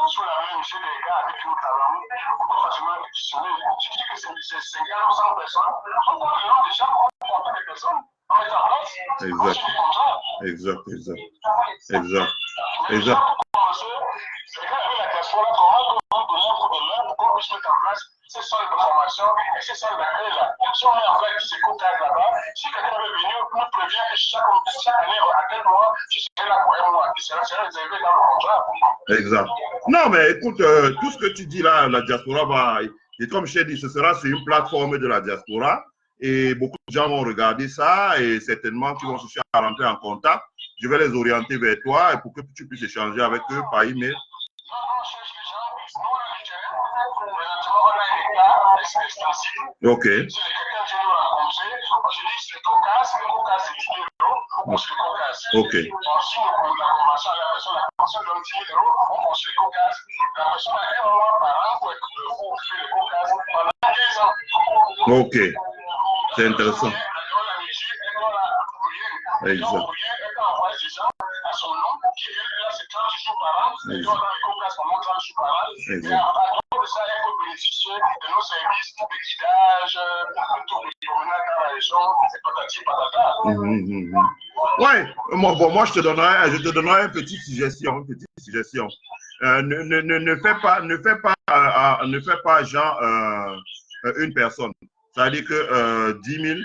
Sous la main, j'ai des gars avec un talent, on peut facilement réquisitionner. Je dis que c'est 50 ou 100 personnes. On peut le nom des gens, on peut compter des personnes. On met en place. Exact. Les gens pour commencer, c'est quand même la diaspora, comment on peut donner un coup de main pour qu'on puisse mettre en place ces salles de formation et ces salles d'accueil là. Si on met en place ces contacts là-bas, si quelqu'un veut venir, on nous prévient que chaque année, à tel mois, je serai là pour 1 mois. Et cela sera réservé dans le contrat. Exact. Non, mais écoute, tout ce que tu dis là, la diaspora va, et comme je t'ai dit, ce sera sur une plateforme de la diaspora et beaucoup de gens vont regarder ça et certainement qu'ils vont chercher à rentrer en contact. Je vais les orienter vers toi et pour que tu puisses échanger avec eux par email. Ok. Ok. Ok. C'est intéressant. Exact. Ouais, moi je te donnerai une petite suggestion, ne fais pas genre une personne. C'est-à-dire que 10 000,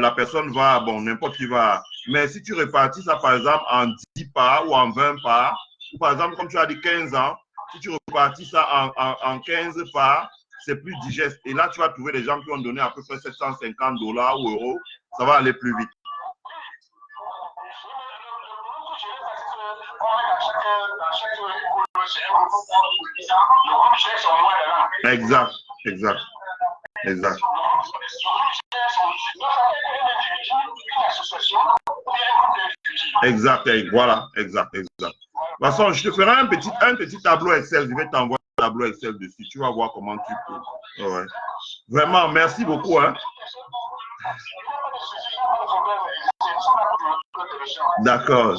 la personne va, bon, n'importe qui va Mais si tu répartis ça, par exemple, en 10 parts ou en 20 parts, ou par exemple, comme tu as dit 15 ans, si tu répartis ça en 15 parts, c'est plus digeste. Et là, tu vas trouver des gens qui ont donné à peu près 750 $ ou euros. Ça va aller plus vite. Exact, exact, exact. Exact, voilà, exact, exact. De toute façon, je te ferai un petit tableau Excel. Je vais t'envoyer un tableau Excel dessus. Tu vas voir comment tu peux. Ouais. Vraiment, merci beaucoup. Hein. D'accord,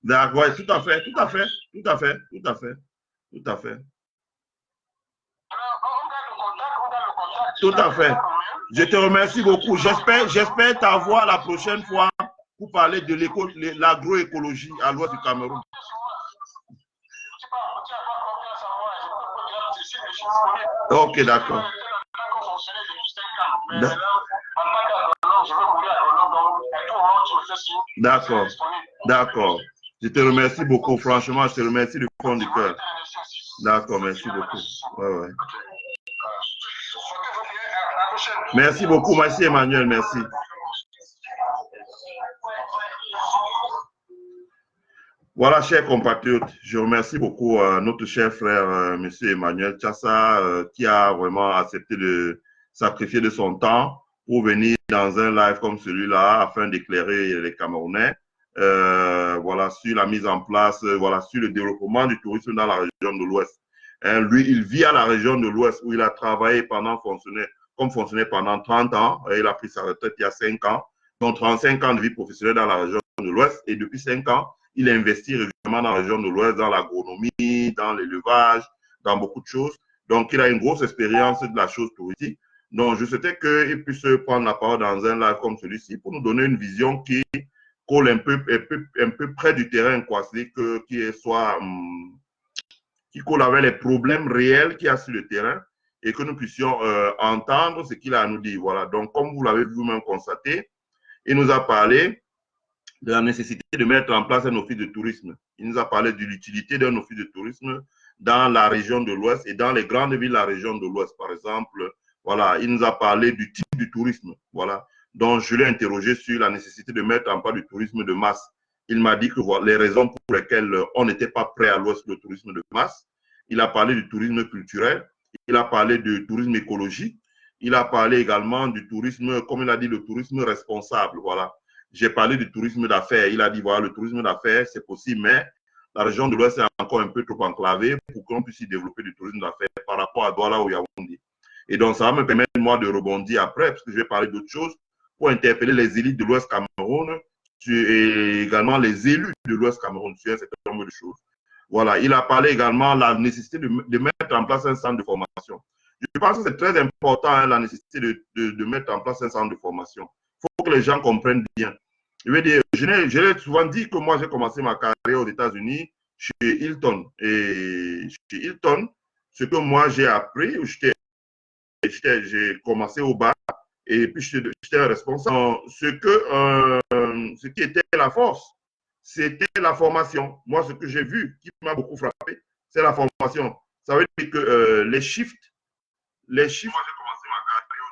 D'accord, ouais, tout à fait, tout à fait, tout à fait, tout à fait, tout à fait. Tout à fait. Je te remercie beaucoup. J'espère t'avoir la prochaine fois pour parler de l'agroécologie à l'ouest du Cameroun. Ok, d'accord. D'accord, d'accord. Je te remercie beaucoup, franchement, je te remercie du fond du cœur. D'accord, merci beaucoup. Ouais, ouais. Merci beaucoup, merci Emmanuel, merci. Voilà, chers compatriotes, je remercie beaucoup notre cher frère, monsieur Emmanuel Tchassa, qui a vraiment accepté de sacrifier de son temps pour venir dans un live comme celui-là afin d'éclairer les Camerounais. Voilà, sur la mise en place, voilà, sur le développement du tourisme dans la région de l'Ouest. Hein, lui, il vit à la région de l'Ouest où il a travaillé comme fonctionnaire pendant 30 ans. Il a pris sa retraite il y a 5 ans, donc 35 ans de vie professionnelle dans la région de l'Ouest. Et depuis 5 ans, il investit régulièrement dans la région de l'Ouest, dans l'agronomie, dans l'élevage, dans beaucoup de choses. Donc, il a une grosse expérience de la chose touristique. Donc, je souhaitais qu'il puisse prendre la parole dans un live comme celui-ci pour nous donner une vision qui colle un peu près du terrain, quoi. C'est-à-dire qui colle avec les problèmes réels qu'il y a sur le terrain et que nous puissions entendre ce qu'il a à nous dire. Voilà. Donc, comme vous l'avez vous-même constaté, il nous a parlé de la nécessité de mettre en place un office de tourisme. Il nous a parlé de l'utilité d'un office de tourisme dans la région de l'Ouest et dans les grandes villes de la région de l'Ouest, par exemple. Voilà, il nous a parlé du type du tourisme. Voilà. Donc, je l'ai interrogé sur la nécessité de mettre en place du tourisme de masse. Il m'a dit que voilà, les raisons pour lesquelles on n'était pas prêt à l'Ouest le tourisme de masse. Il a parlé du tourisme culturel. Il a parlé du tourisme écologique. Il a parlé également du tourisme, comme il a dit, le tourisme responsable. Voilà. J'ai parlé du tourisme d'affaires. Il a dit, voilà, le tourisme d'affaires, c'est possible, mais la région de l'Ouest est encore un peu trop enclavée pour qu'on puisse y développer du tourisme d'affaires par rapport à Douala ou Yaoundé. Et donc, ça va me permettre, moi, de rebondir après, parce que je vais parler d'autres choses, pour interpeller les élites de l'Ouest Cameroun et également les élus de l'Ouest Cameroun sur un certain nombre de choses. Voilà, il a parlé également de la nécessité de mettre en place un centre de formation. Je pense que c'est très important, hein, la nécessité de mettre en place un centre de formation. Il faut que les gens comprennent bien. Je veux dire, je l'ai souvent dit que moi, j'ai commencé ma carrière aux États-Unis chez Hilton. Et chez Hilton, ce que moi, j'ai appris, j'ai commencé au bas et puis j'étais responsable. Ce qui était la force, c'était la formation. Moi, ce que j'ai vu qui m'a beaucoup frappé, c'est la formation. Ça veut dire que les shifts. Moi, j'ai commencé ma carrière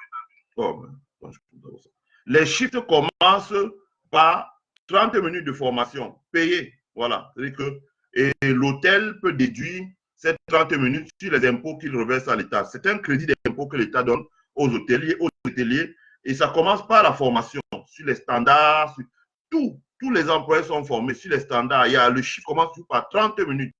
aux États-Unis. Les shifts commencent par 30 minutes de formation payée. Voilà. C'est-à-dire que et l'hôtel peut déduire ces 30 minutes sur les impôts qu'il reverse à l'État. C'est un crédit d'impôt que l'État donne aux hôteliers, et ça commence par la formation sur les standards. Tous les employés sont formés sur les standards. Le chiffre commence par 30 minutes.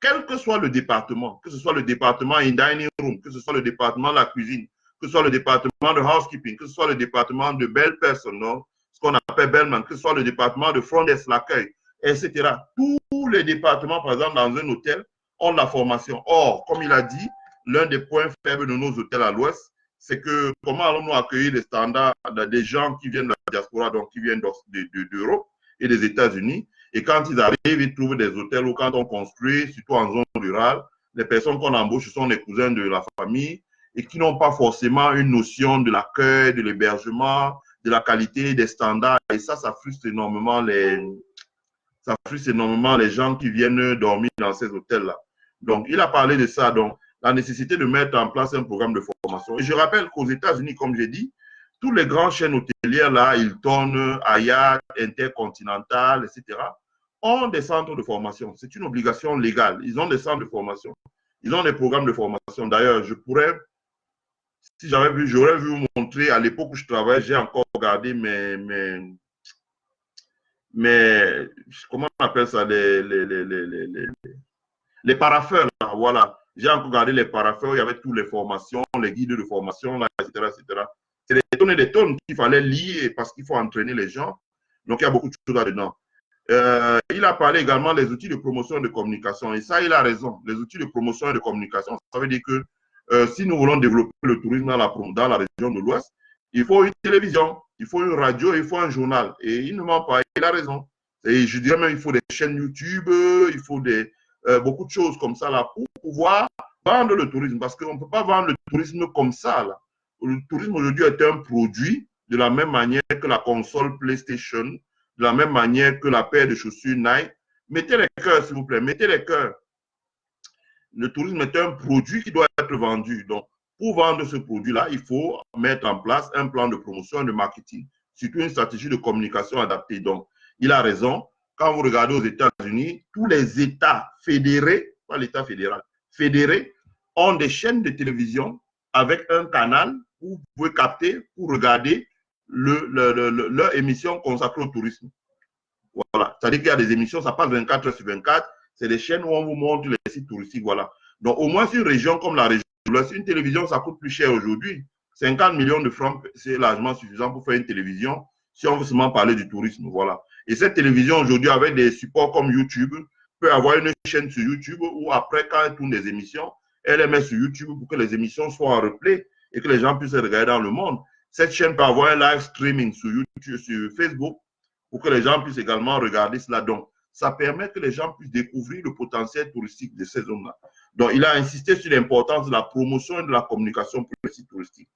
Quel que soit le département, que ce soit le département in dining room, que ce soit le département de la cuisine, que ce soit le département de housekeeping, que ce soit le département de belle personne, ce qu'on appelle bellman, que ce soit le département de front desk, l'accueil, etc. Tous les départements, par exemple, dans un hôtel, ont la formation. Or, comme il a dit, l'un des points faibles de nos hôtels à l'Ouest, c'est que comment allons-nous accueillir les standards des gens qui viennent de la diaspora, donc qui viennent d'Europe et des États-Unis, et quand ils arrivent, ils trouvent des hôtels où quand on construit, surtout en zone rurale, les personnes qu'on embauche sont les cousins de la famille et qui n'ont pas forcément une notion de l'accueil, de l'hébergement, de la qualité, des standards. Et ça frustre énormément les gens qui viennent dormir dans ces hôtels-là. Donc, il a parlé de ça, donc la nécessité de mettre en place un programme de formation. Et je rappelle qu'aux États-Unis, comme j'ai dit, tous les grandes chaînes hôtelières, là, Hilton, Hyatt, Intercontinental, etc., ont des centres de formation. C'est une obligation légale. Ils ont des centres de formation. Ils ont des programmes de formation. D'ailleurs, si j'avais vu, j'aurais vu vous montrer, à l'époque où je travaillais, j'ai encore regardé comment on appelle ça, les paraffeurs, là, voilà. J'ai encore regardé les paraffeurs, il y avait toutes les formations, les guides de formation, là, etc., etc. C'est des tonnes et des tonnes qu'il fallait lire parce qu'il faut entraîner les gens. Donc, il y a beaucoup de choses là-dedans. Il a parlé également des outils de promotion et de communication. Et ça, il a raison. Les outils de promotion et de communication, ça veut dire que si nous voulons développer le tourisme dans la région de l'Ouest, il faut une télévision, il faut une radio, il faut un journal. Et il ne ment pas, il a raison. Et je dirais même qu'il faut des chaînes YouTube, il faut beaucoup de choses comme ça là pour pouvoir vendre le tourisme. Parce qu'on ne peut pas vendre le tourisme comme ça, là. Le tourisme aujourd'hui est un produit de la même manière que la console PlayStation, de la même manière que la paire de chaussures Nike. Mettez les cœurs, s'il vous plaît, mettez les cœurs. Le tourisme est un produit qui doit être vendu. Donc, pour vendre ce produit-là, il faut mettre en place un plan de promotion et de marketing, surtout une stratégie de communication adaptée. Donc, il a raison. Quand vous regardez aux États-Unis, tous les États fédérés, pas l'État fédéral, fédérés, ont des chaînes de télévision avec un canal où vous pouvez capter pour regarder leur émission consacrée au tourisme. Voilà. C'est-à-dire qu'il y a des émissions, ça passe 24 heures sur 24. C'est des chaînes où on vous montre les sites touristiques. Voilà. Donc, au moins, sur une région comme la région de l'Ouest, une télévision, ça coûte plus cher aujourd'hui. 50 millions de francs, c'est largement suffisant pour faire une télévision si on veut seulement parler du tourisme. Voilà. Et cette télévision, aujourd'hui, avec des supports comme YouTube, peut avoir une chaîne sur YouTube où après, quand elle tourne des émissions, elle les met sur YouTube pour que les émissions soient en replay et que les gens puissent regarder dans le monde. Cette chaîne peut avoir un live streaming sur YouTube, sur Facebook, pour que les gens puissent également regarder cela. Donc, ça permet que les gens puissent découvrir le potentiel touristique de ces zones-là. Donc, il a insisté sur l'importance de la promotion et de la communication pour les sites touristiques.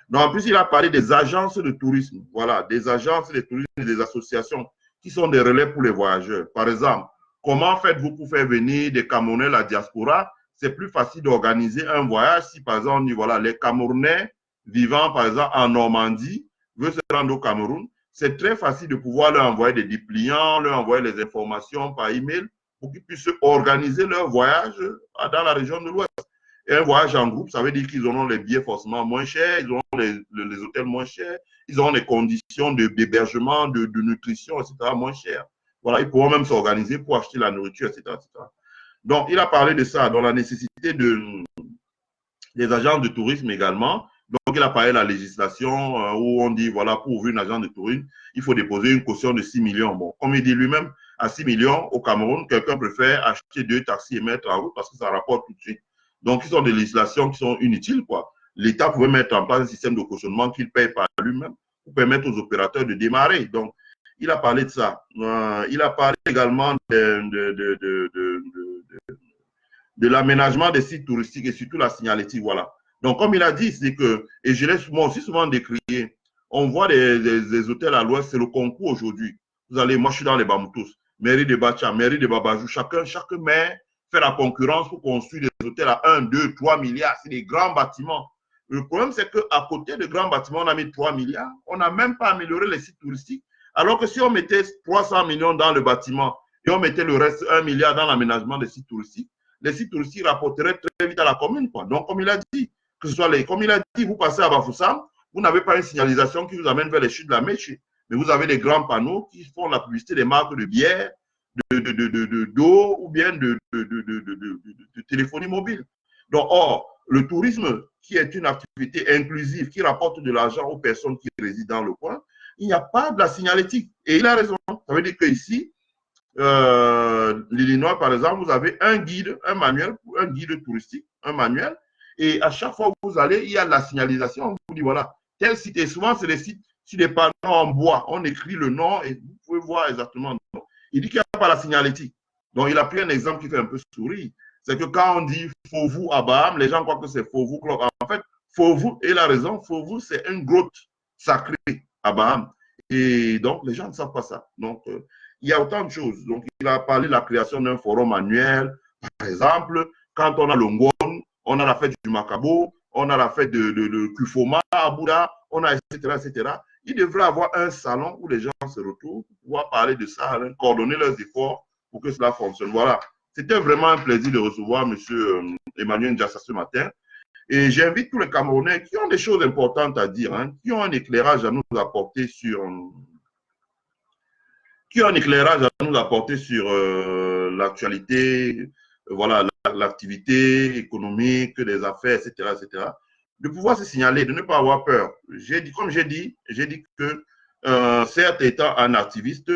Donc, en plus, il a parlé des agences de tourisme. Voilà, des agences de tourisme et des associations qui sont des relais pour les voyageurs. Par exemple, comment faites-vous pour faire venir des Camerounais à la diaspora? C'est plus facile d'organiser un voyage si, par exemple, on dit, voilà, les Camerounais vivant, par exemple, en Normandie veulent se rendre au Cameroun. C'est très facile de pouvoir leur envoyer des dépliants, leur envoyer les informations par email pour qu'ils puissent organiser leur voyage dans la région de l'Ouest. Et un voyage en groupe, ça veut dire qu'ils auront les billets forcément moins chers, ils auront les hôtels moins chers, ils auront les conditions d'hébergement, de nutrition, etc. moins chères. Voilà, ils pourront même s'organiser pour acheter la nourriture, etc., etc. Donc, il a parlé de ça, dans la nécessité des agences de tourisme également. Donc, il a parlé de la législation où on dit, voilà, pour ouvrir une agence de tourisme, il faut déposer une caution de 6 millions. Bon, comme il dit lui-même, à 6 millions au Cameroun, quelqu'un préfère acheter 2 taxis et mettre en route parce que ça rapporte tout de suite. Donc, ils sont des législations qui sont inutiles, quoi. L'État pouvait mettre en place un système de cautionnement qu'il paye par lui-même pour permettre aux opérateurs de démarrer. Donc, il a parlé de ça. Il a parlé également de l'aménagement des sites touristiques et surtout la signalétique, voilà. Donc, comme il a dit, c'est que, et je l'ai moi aussi souvent décrié, on voit des hôtels à l'ouest, c'est le concours aujourd'hui. Vous allez, moi je suis dans les Bamoutos, mairie de Bacha, mairie de Babajou, chaque maire fait la concurrence pour construire des hôtels à 1, 2, 3 milliards, c'est des grands bâtiments. Le problème, c'est qu'à côté de grands bâtiments, on a mis 3 milliards, on n'a même pas amélioré les sites touristiques, alors que si on mettait 300 millions dans le bâtiment et on mettait le reste 1 milliard dans l'aménagement des sites touristiques, les sites touristiques rapporteraient très vite à la commune, quoi. Donc, comme il a dit, que ce soit comme il a dit, vous passez à Bafoussam, vous n'avez pas une signalisation qui vous amène vers les chutes de la Mèche, mais vous avez des grands panneaux qui font la publicité des marques de bière, d'eau ou bien de téléphonie mobile. Donc, or, le tourisme, qui est une activité inclusive, qui rapporte de l'argent aux personnes qui résident dans le coin, il n'y a pas de la signalétique. Et il a raison. Ça veut dire qu'ici, l'Illinois, par exemple, vous avez un guide, un manuel, un guide touristique, un manuel, et à chaque fois que vous allez, il y a de la signalisation. On vous dit, voilà, tel site, et souvent, c'est des sites sur des panneaux en bois. On écrit le nom et vous pouvez voir exactement le nom. Il dit qu'il n'y a pas la signalétique. Donc, il a pris un exemple qui fait un peu sourire. C'est que quand on dit Fovu à Baham, les gens croient que c'est Fovu Club. En fait, Fovu, et la raison, Fovu, c'est une grotte sacrée. à Baham. Et donc, les gens ne savent pas ça. Donc, il y a autant de choses. Donc, il a parlé de la création d'un forum annuel. Par exemple, quand on a le Ngwon, on a la fête du Macabo, on a la fête de Kufoma à Bouddha, on a etc., etc. Il devrait avoir un salon où les gens se retrouvent pour pouvoir parler de ça, hein, coordonner leurs efforts pour que cela fonctionne. Voilà. C'était vraiment un plaisir de recevoir M. Emmanuel Ndiassa ce matin. Et j'invite tous les Camerounais qui ont des choses importantes à dire, hein, qui ont un éclairage à nous apporter sur, l'actualité, voilà, l'activité économique, les affaires, etc., etc., de pouvoir se signaler, de ne pas avoir peur. Comme j'ai dit que, certes étant un activiste,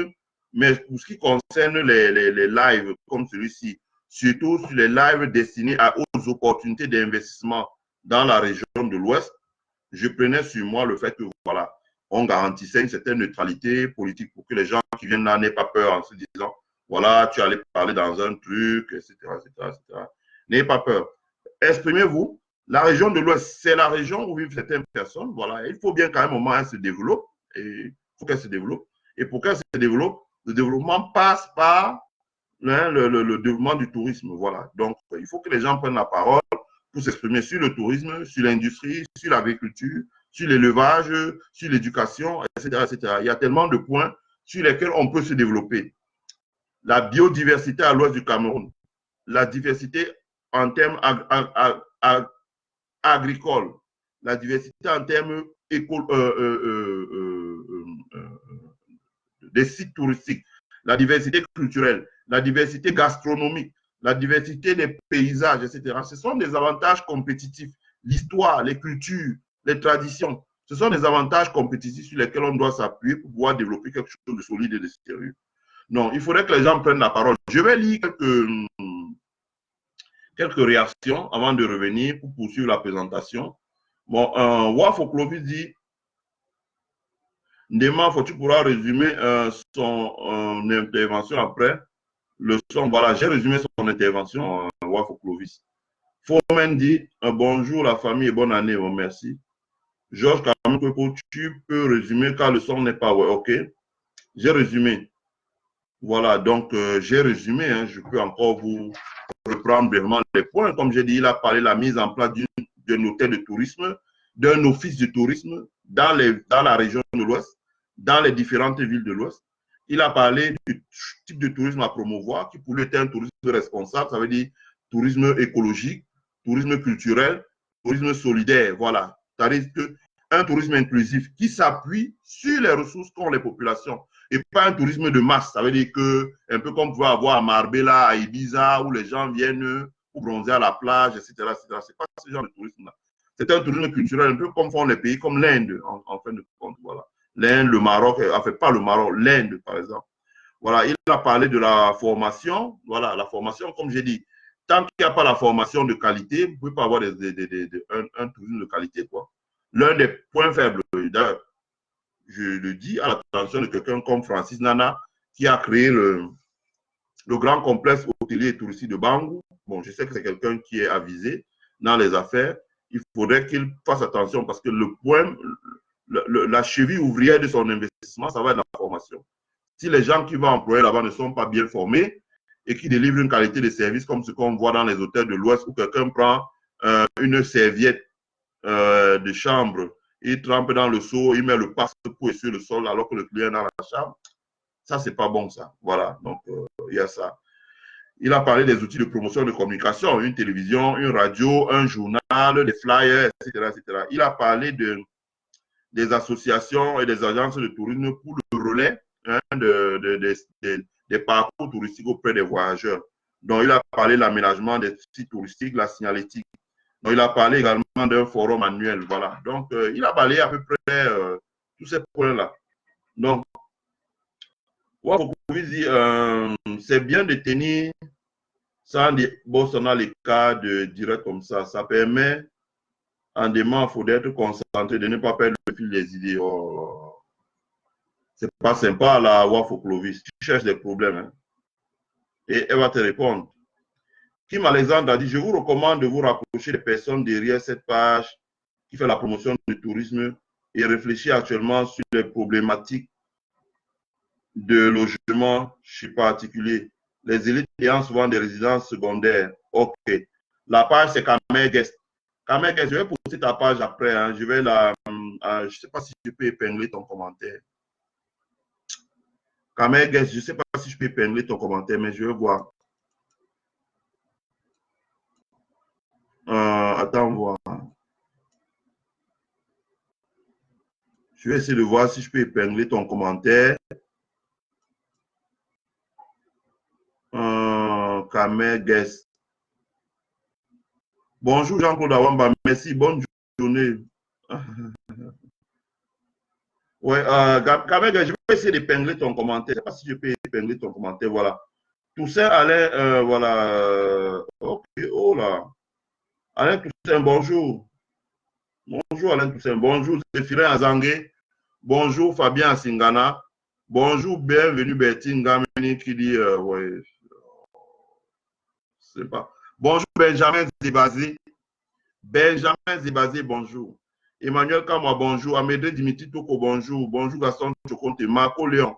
mais pour ce qui concerne les lives comme celui-ci, surtout sur les lives destinés aux opportunités d'investissement dans la région de l'Ouest, je prenais sur moi le fait que, voilà, on garantissait une certaine neutralité politique pour que les gens qui viennent là n'aient pas peur en se disant, voilà, tu allais parler dans un truc, etc., etc., etc. N'ayez pas peur. Exprimez-vous. La région de l'Ouest, c'est la région où vivent certaines personnes. Voilà, il faut bien qu'à un moment, elle se développe. Et il faut qu'elle se développe. Et pour qu'elle se développe, le développement passe par le développement du tourisme. Voilà. Donc, il faut que les gens prennent la parole pour s'exprimer sur le tourisme, sur l'industrie, sur l'agriculture, sur l'élevage, sur l'éducation, etc., etc. Il y a tellement de points sur lesquels on peut se développer. La biodiversité à l'ouest du Cameroun, la diversité en termes agricoles, la diversité en termes des sites touristiques, la diversité culturelle, la diversité gastronomique, la diversité des paysages, etc. Ce sont des avantages compétitifs. L'histoire, les cultures, les traditions, ce sont des avantages compétitifs sur lesquels on doit s'appuyer pour pouvoir développer quelque chose de solide et de sérieux. Non, il faudrait que les gens prennent la parole. Je vais lire quelques réactions avant de revenir pour poursuivre la présentation. Bon, Wafo Clovis dit, Ndema, tu pourras résumer son intervention après le son. Voilà, j'ai résumé son intervention, Wafo Clovis. Fomen dit, bonjour la famille et bonne année, merci. Georges Kamikopo, tu peux résumer car le son n'est pas, ouais, ok. J'ai résumé. Voilà, donc j'ai résumé, hein, je peux encore vous reprendre vraiment les points. Comme j'ai dit, il a parlé de la mise en place d'un hôtel de tourisme, d'un office de tourisme dans la région de l'Ouest, dans les différentes villes de l'Ouest. Il a parlé du type de tourisme à promouvoir, qui pourrait être un tourisme responsable, ça veut dire tourisme écologique, tourisme culturel, tourisme solidaire, voilà. C'est-à-dire un tourisme inclusif qui s'appuie sur les ressources qu'ont les populations et pas un tourisme de masse. Ça veut dire que, un peu comme vous pouvez avoir à Marbella, à Ibiza, où les gens viennent pour bronzer à la plage, etc. etc. C'est pas ce genre de tourisme-là. C'est un tourisme culturel, un peu comme font les pays comme l'Inde, en fin de compte. Voilà. L'Inde, le Maroc, enfin pas le Maroc, l'Inde, par exemple. Voilà, il a parlé de la formation. Voilà, la formation, comme j'ai dit, tant qu'il n'y a pas la formation de qualité, vous ne pouvez pas avoir un tourisme de qualité, quoi. L'un des points faibles, d'ailleurs, je le dis à l'attention de quelqu'un comme Francis Nana, qui a créé le grand complexe hôtelier et touristique de Bangou. Bon, je sais que c'est quelqu'un qui est avisé dans les affaires. Il faudrait qu'il fasse attention parce que le point, la cheville ouvrière de son investissement, ça va être la formation. Si les gens qui vont employer là-bas ne sont pas bien formés et qui délivrent une qualité de service comme ce qu'on voit dans les hôtels de l'Ouest où quelqu'un prend une serviette de chambre, il trempe dans le seau, il met le passe-poids sur le sol alors que le client est dans la chambre. Ça, c'est pas bon, ça. Voilà, donc il y a ça. Il a parlé des outils de promotion de communication, une télévision, une radio, un journal, des flyers, etc., etc. Il a parlé des associations et des agences de tourisme pour le relais hein, des parcours touristiques auprès des voyageurs. Donc, il a parlé de l'aménagement des sites touristiques, la signalétique. Donc, il a parlé également d'un forum annuel. Voilà. Donc, il a balayé à peu près tous ces points-là. Donc, c'est bien de tenir sans dans les cas de direct comme ça. Ça permet, en dément, il faut être concentré, de ne pas perdre le fil des idées. Oh, c'est pas sympa, la Wafo Clovis. Tu cherches des problèmes. Hein. Et elle va te répondre. Kim Alexandre a dit, je vous recommande de vous rapprocher des personnes derrière cette page qui fait la promotion du tourisme et réfléchit actuellement sur les problématiques de logement chez particuliers. Les élites ayant souvent des résidences secondaires. OK. La page, c'est Kamer Guest. Kamer Guest, je vais poster ta page après. Hein. Je vais la... je ne sais pas si je peux épingler ton commentaire. Kamer Guest, je ne sais pas si je peux épingler ton commentaire, mais je vais voir. Attends, voir. Je vais essayer de voir si je peux épingler ton commentaire. Kamer Guest. Bonjour Jean-Claude Awamba, merci, bonne journée. Ouais, Kamer Guest, je vais essayer d'épingler ton commentaire. Je ne sais pas si je peux épingler ton commentaire, voilà. Toussaint Alain, voilà. Ok, oh là. Alain Toussaint, bonjour. Bonjour Alain Toussaint, bonjour Zéphirin Azangue. Bonjour Fabien Asingana. Bonjour, bienvenue Bertine Gameni qui dit, ouais, je sais pas. Bonjour Benjamin Zébazé. Benjamin Zébazé, bonjour. Emmanuel Kamwa, bonjour. Amédée Dimitri Toko, bonjour. Bonjour Gaston Chokonte. Marco Léon.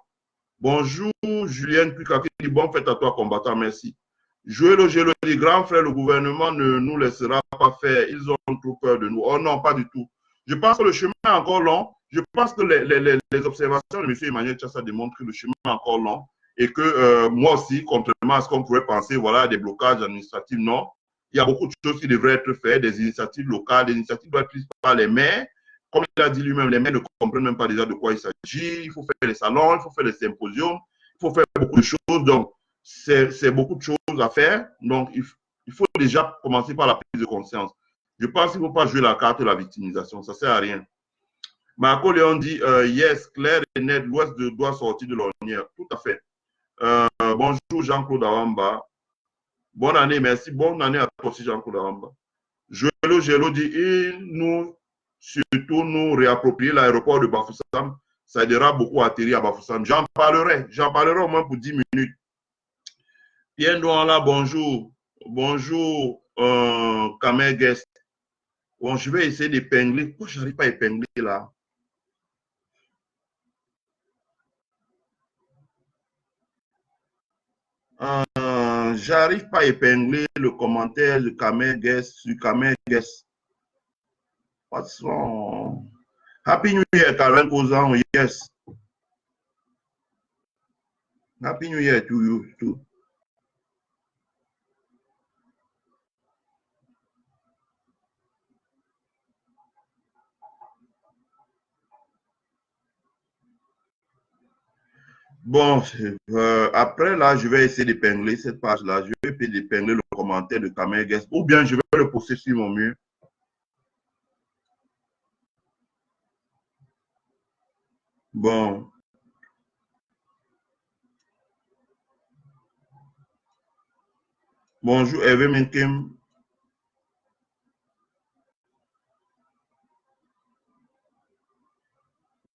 Bonjour Julienne Puka qui dit bon fête à toi combattant, merci. Joël Ogelo dit grand frère, le gouvernement ne nous laissera pas faire. Ils ont trop peur de nous. Oh non, pas du tout. Je pense que le chemin est encore long. Je pense que les observations de M. Emmanuel Chassa démontrent que le chemin est encore long et que moi aussi, contrairement à ce qu'on pourrait penser, voilà, des blocages administratifs, non. Il y a beaucoup de choses qui devraient être faites, des initiatives locales, des initiatives doivent être prises par les maires. Comme il a dit lui-même, les maires ne comprennent même pas déjà de quoi il s'agit. Il faut faire des salons, il faut faire des symposiums, il faut faire beaucoup de choses. Donc, c'est beaucoup de choses à faire. Donc, il faut déjà commencer par la prise de conscience. Je pense qu'il ne faut pas jouer la carte de la victimisation. Ça ne sert à rien. Marco Léon dit, yes, clair et net, l'Ouest doit sortir de l'ornière. Tout à fait. Bonjour Jean-Claude Awamba. Bonne année, merci. Bonne année à toi aussi Jean-Claude Awamba. Joël dit, surtout nous réapproprier l'aéroport de Bafoussam. Ça aidera beaucoup à atterrir à Bafoussam. J'en parlerai au moins pour 10 minutes. Pierre Douala, bonjour. Bonjour, Kamer Guest. Bon, je vais essayer d'épingler. Pourquoi je n'arrive pas à épingler là? J'arrive pas à épingler le commentaire de Kamer Guest sur Kamer Guest. What's wrong? Happy New Year, Karen Kozan, yes. Happy New Year to you too. Bon, après là, je vais essayer d'épingler cette page-là. Je vais essayer d'épingler le commentaire de Kamer Guest ou bien je vais le poster sur mon mur. Bon. Bonjour, Hervé Menkem.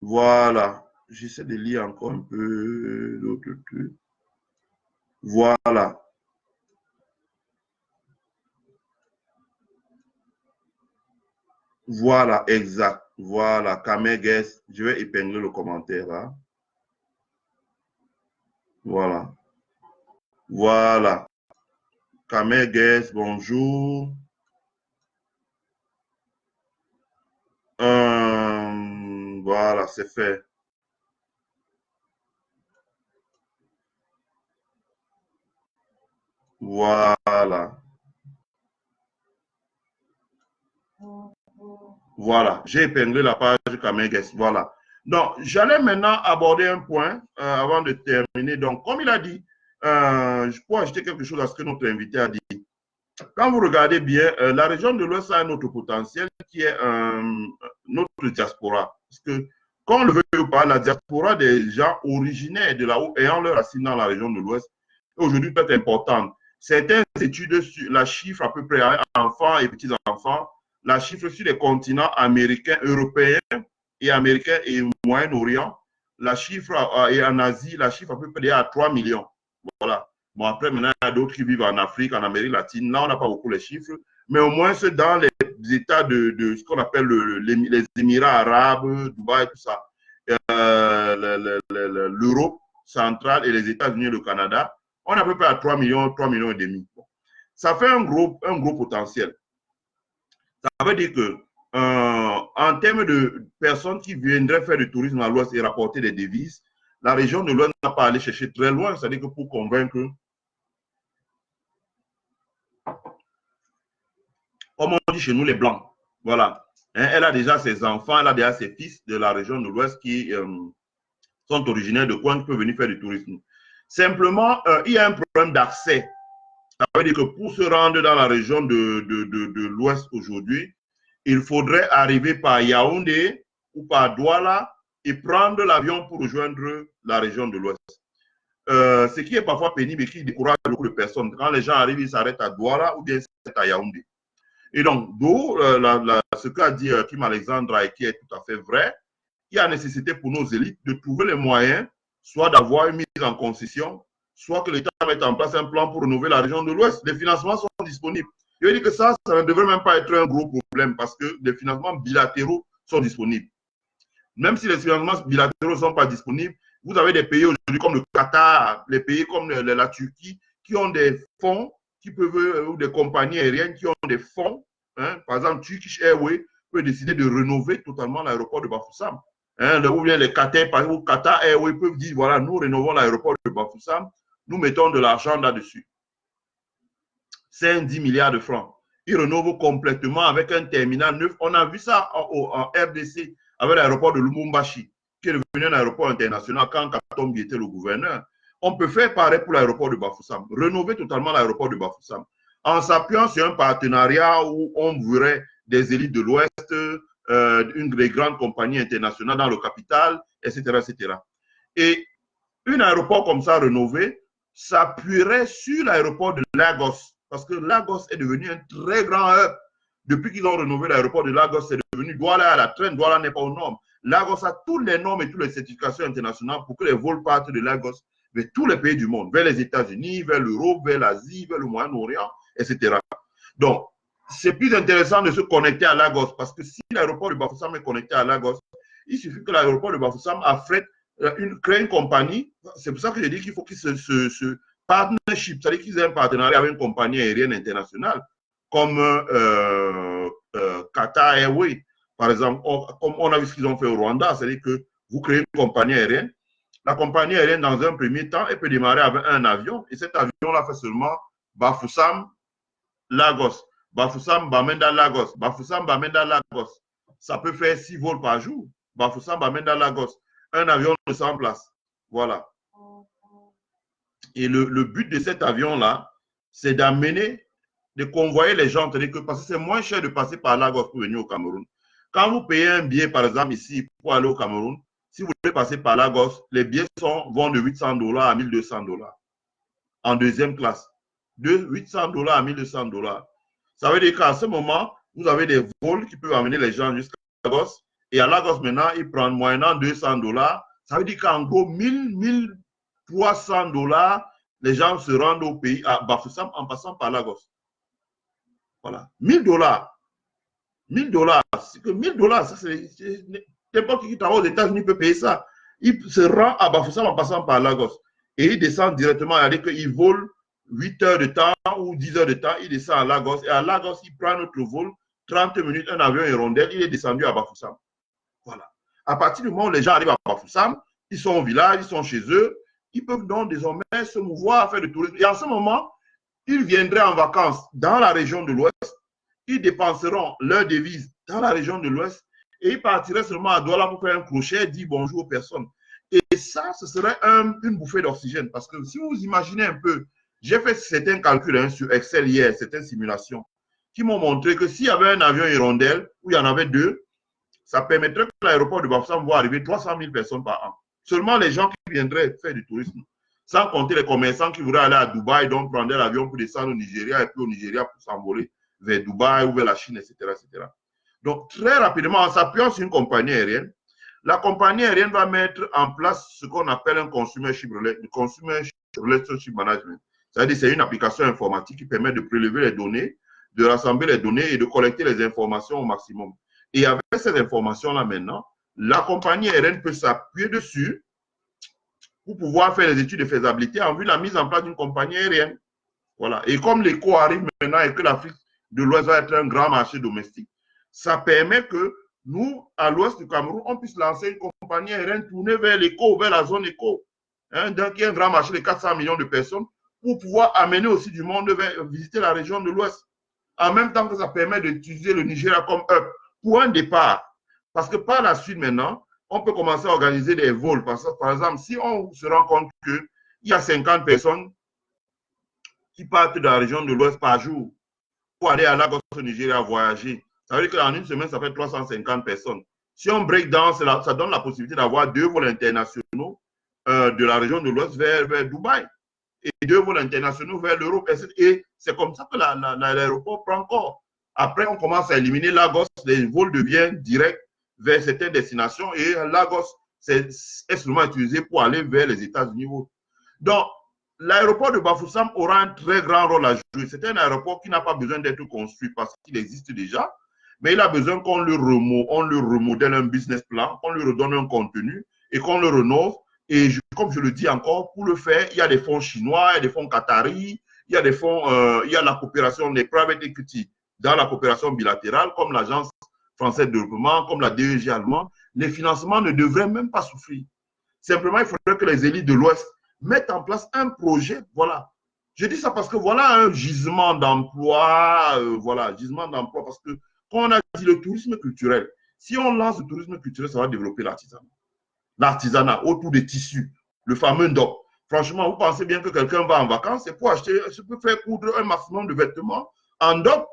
Voilà. J'essaie de lire encore un peu d'autres trucs. Voilà. Voilà, exact. Voilà, Kamer Guest. Je vais épingler le commentaire là. Voilà. Voilà. Kamer Guest, bonjour. Voilà, c'est fait. Voilà. Voilà, j'ai épinglé la page Kamer Guest. Voilà. Donc, j'allais maintenant aborder un point avant de terminer. Donc, comme il a dit, je peux ajouter quelque chose à ce que notre invité a dit. Quand vous regardez bien, la région de l'Ouest a un autre potentiel qui est notre diaspora. Parce que, qu'on le veuille ou pas, la diaspora des gens originaires de là-haut, ayant leur racine dans la région de l'Ouest, est aujourd'hui peut être importante. Certaines études sur la chiffre à peu près enfants et petits-enfants, la chiffre sur les continents américains, européens et américains et Moyen-Orient, la chiffre et en Asie, la chiffre à peu près à 3 millions. Voilà. Bon, après, maintenant, il y a d'autres qui vivent en Afrique, en Amérique latine. Là, on n'a pas beaucoup les chiffres. mais au moins c'est dans les États de ce qu'on appelle les Émirats arabes, Dubaï, tout ça, l'Europe centrale et les États-Unis et le Canada, on est à peu près à 3 millions et demi. Bon. Ça fait un gros potentiel. Ça veut dire que en termes de personnes qui viendraient faire du tourisme à l'Ouest et rapporter des devises, la région de l'Ouest n'a pas à aller chercher très loin. C'est-à-dire que pour convaincre, comme on dit chez nous, les Blancs, voilà. Hein, elle a déjà ses enfants, elle a déjà ses fils de la région de l'Ouest qui sont originaires de coins qui peuvent venir faire du tourisme. Simplement, il y a un problème d'accès. Ça veut dire que pour se rendre dans la région de l'Ouest aujourd'hui, il faudrait arriver par Yaoundé ou par Douala et prendre l'avion pour rejoindre la région de l'Ouest. Ce qui est parfois pénible et qui décourage beaucoup de personnes. Quand les gens arrivent, ils s'arrêtent à Douala ou bien s'arrêtent à Yaoundé. Et donc, d'où ce qu'a dit Kim Alexandra et qui est tout à fait vrai, il y a nécessité pour nos élites de trouver les moyens, soit d'avoir une mise en concession, soit que l'État mette en place un plan pour renouveler la région de l'Ouest. Les financements sont disponibles. Je veux dire que ça ne devrait même pas être un gros problème parce que les financements bilatéraux sont disponibles. Même si les financements bilatéraux ne sont pas disponibles, vous avez des pays aujourd'hui comme le Qatar, les pays comme la Turquie, qui ont des fonds, qui peuvent, ou des compagnies aériennes qui ont des fonds. Hein. Par exemple, Turkish Airways peut décider de rénover totalement l'aéroport de Bafoussam. Hein, ou bien les Qatar Airways peuvent dire, voilà, nous rénovons l'aéroport de Bafoussam, nous mettons de l'argent là-dessus. 5-10 milliards de francs. Ils rénovent complètement avec un terminal neuf. On a vu ça en RDC avec l'aéroport de Lumumbashi, qui est devenu un aéroport international quand Katombi était le gouverneur. On peut faire pareil pour l'aéroport de Bafoussam, rénover totalement l'aéroport de Bafoussam, en s'appuyant sur un partenariat où on verrait des élites de l'Ouest, une des grandes compagnies internationales dans le capital, etc., etc. Et un aéroport comme ça rénové s'appuierait sur l'aéroport de Lagos, parce que Lagos est devenu un très grand hub. Depuis qu'ils ont rénové l'aéroport de Lagos, c'est devenu Douala à la traîne. Douala n'est pas aux normes. Lagos a toutes les normes et toutes les certifications internationales pour que les vols partent de Lagos vers tous les pays du monde, vers les États-Unis, vers l'Europe, vers l'Asie, vers le Moyen-Orient, etc. Donc, c'est plus intéressant de se connecter à Lagos parce que si l'aéroport de Bafoussam est connecté à Lagos, il suffit que l'aéroport de Bafoussam crée une compagnie. C'est pour ça que je dis qu'il faut qu'ils se partnership, c'est-à-dire qu'ils aient un partenariat avec une compagnie aérienne internationale comme Qatar Airways, par exemple, comme on a vu ce qu'ils ont fait au Rwanda, c'est-à-dire que vous créez une compagnie aérienne. La compagnie aérienne, dans un premier temps, elle peut démarrer avec un avion et cet avion-là fait seulement Bafoussam, Lagos, Bafoussam, Bamenda, Lagos, Bafoussam, Bamenda, Lagos. Ça peut faire 6 vols par jour. Bafoussam, Bamenda, Lagos. Un avion de 100 places. Voilà. Et le but de cet avion-là, c'est d'amener, de convoyer les gens, c'est-à-dire que parce que c'est moins cher de passer par Lagos pour venir au Cameroun. Quand vous payez un billet, par exemple, ici, pour aller au Cameroun, si vous voulez passer par Lagos, les billets vont de $800 à $1,200 en deuxième classe. De $800 à $1,200. Ça veut dire qu'à ce moment, vous avez des vols qui peuvent amener les gens jusqu'à Lagos. Et à Lagos, maintenant, ils prennent moyennant $200. Ça veut dire qu'en gros, $1,300, les gens se rendent au pays, à Bafoussam, en passant par Lagos. Voilà. $1,000. $1,000. C'est que $1,000, ça c'est n'importe qui travaille aux États-Unis peut payer ça. Il se rend à Bafoussam en passant par Lagos. Et il descend directement, c'est-à-dire qu'il vole 8 heures de temps ou 10 heures de temps, il descend à Lagos. Et à Lagos, il prend notre vol, 30 minutes, un avion hirondelle, il est descendu à Bafoussam. Voilà. À partir du moment où les gens arrivent à Bafoussam, ils sont au village, ils sont chez eux, ils peuvent donc désormais se mouvoir, faire du tourisme. Et en ce moment, ils viendraient en vacances dans la région de l'Ouest, ils dépenseront leurs devises dans la région de l'Ouest et ils partiraient seulement à Douala pour faire un crochet, dire bonjour aux personnes. Et ça, ce serait une bouffée d'oxygène. Parce que si vous imaginez un peu, j'ai fait certains calculs sur Excel hier, certaines simulations, qui m'ont montré que s'il y avait un avion hirondelle, où il y en avait 2, ça permettrait que l'aéroport de Bafoussam voit arriver 300 000 personnes par an. Seulement les gens qui viendraient faire du tourisme. Sans compter les commerçants qui voudraient aller à Dubaï, donc prendre l'avion pour descendre au Nigeria et puis au Nigeria pour s'envoler vers Dubaï ou vers la Chine, etc., etc. Donc, très rapidement, en s'appuyant sur une compagnie aérienne, la compagnie aérienne va mettre en place ce qu'on appelle un Consumer Relationship Management. C'est-à-dire que c'est une application informatique qui permet de prélever les données de rassembler les données et de collecter les informations au maximum. Et avec ces informations-là maintenant, la compagnie aérienne peut s'appuyer dessus pour pouvoir faire les études de faisabilité en vue de la mise en place d'une compagnie aérienne. Voilà. Et comme l'écho arrive maintenant et que l'Afrique de l'Ouest va être un grand marché domestique, ça permet que nous, à l'ouest du Cameroun, on puisse lancer une compagnie aérienne tournée vers l'écho, vers la zone éco. Hein, donc, il y a un grand marché de 400 millions de personnes pour pouvoir amener aussi du monde vers visiter la région de l'ouest. En même temps que ça permet d'utiliser le Nigeria comme hub pour un départ. Parce que par la suite, maintenant, on peut commencer à organiser des vols. Parce que, par exemple, si on se rend compte qu'il y a 50 personnes qui partent de la région de l'Ouest par jour pour aller à Lagos au Nigeria voyager, ça veut dire qu'en une semaine, ça fait 350 personnes. Si on break down, ça donne la possibilité d'avoir 2 vols internationaux de la région de l'Ouest vers Dubaï et 2 vols internationaux vers l'Europe. Et c'est comme ça que l'aéroport prend corps. Après, on commence à éliminer Lagos, les vols deviennent directs vers certaines destinations et Lagos est seulement utilisé pour aller vers les États-Unis. Donc, l'aéroport de Bafoussam aura un très grand rôle à jouer. C'est un aéroport qui n'a pas besoin d'être construit parce qu'il existe déjà, mais il a besoin qu'on lui remodèle un business plan, qu'on lui redonne un contenu et qu'on le rénove. Et comme je le dis encore, pour le faire, il y a des fonds chinois, il y a des fonds qataris, il y a des fonds, il y a la coopération des private equity dans la coopération bilatérale, comme l'Agence française de développement, comme la DEG allemande. Les financements ne devraient même pas souffrir. Simplement, il faudrait que les élites de l'Ouest mettre en place un projet, voilà. Je dis ça parce que voilà un gisement d'emploi, voilà, gisement d'emploi, parce que quand on a dit le tourisme culturel, si on lance le tourisme culturel, ça va développer l'artisanat. L'artisanat autour des tissus, le fameux DOC. Franchement, vous pensez bien que quelqu'un va en vacances, c'est pour acheter, je peux faire coudre un maximum de vêtements en DOC.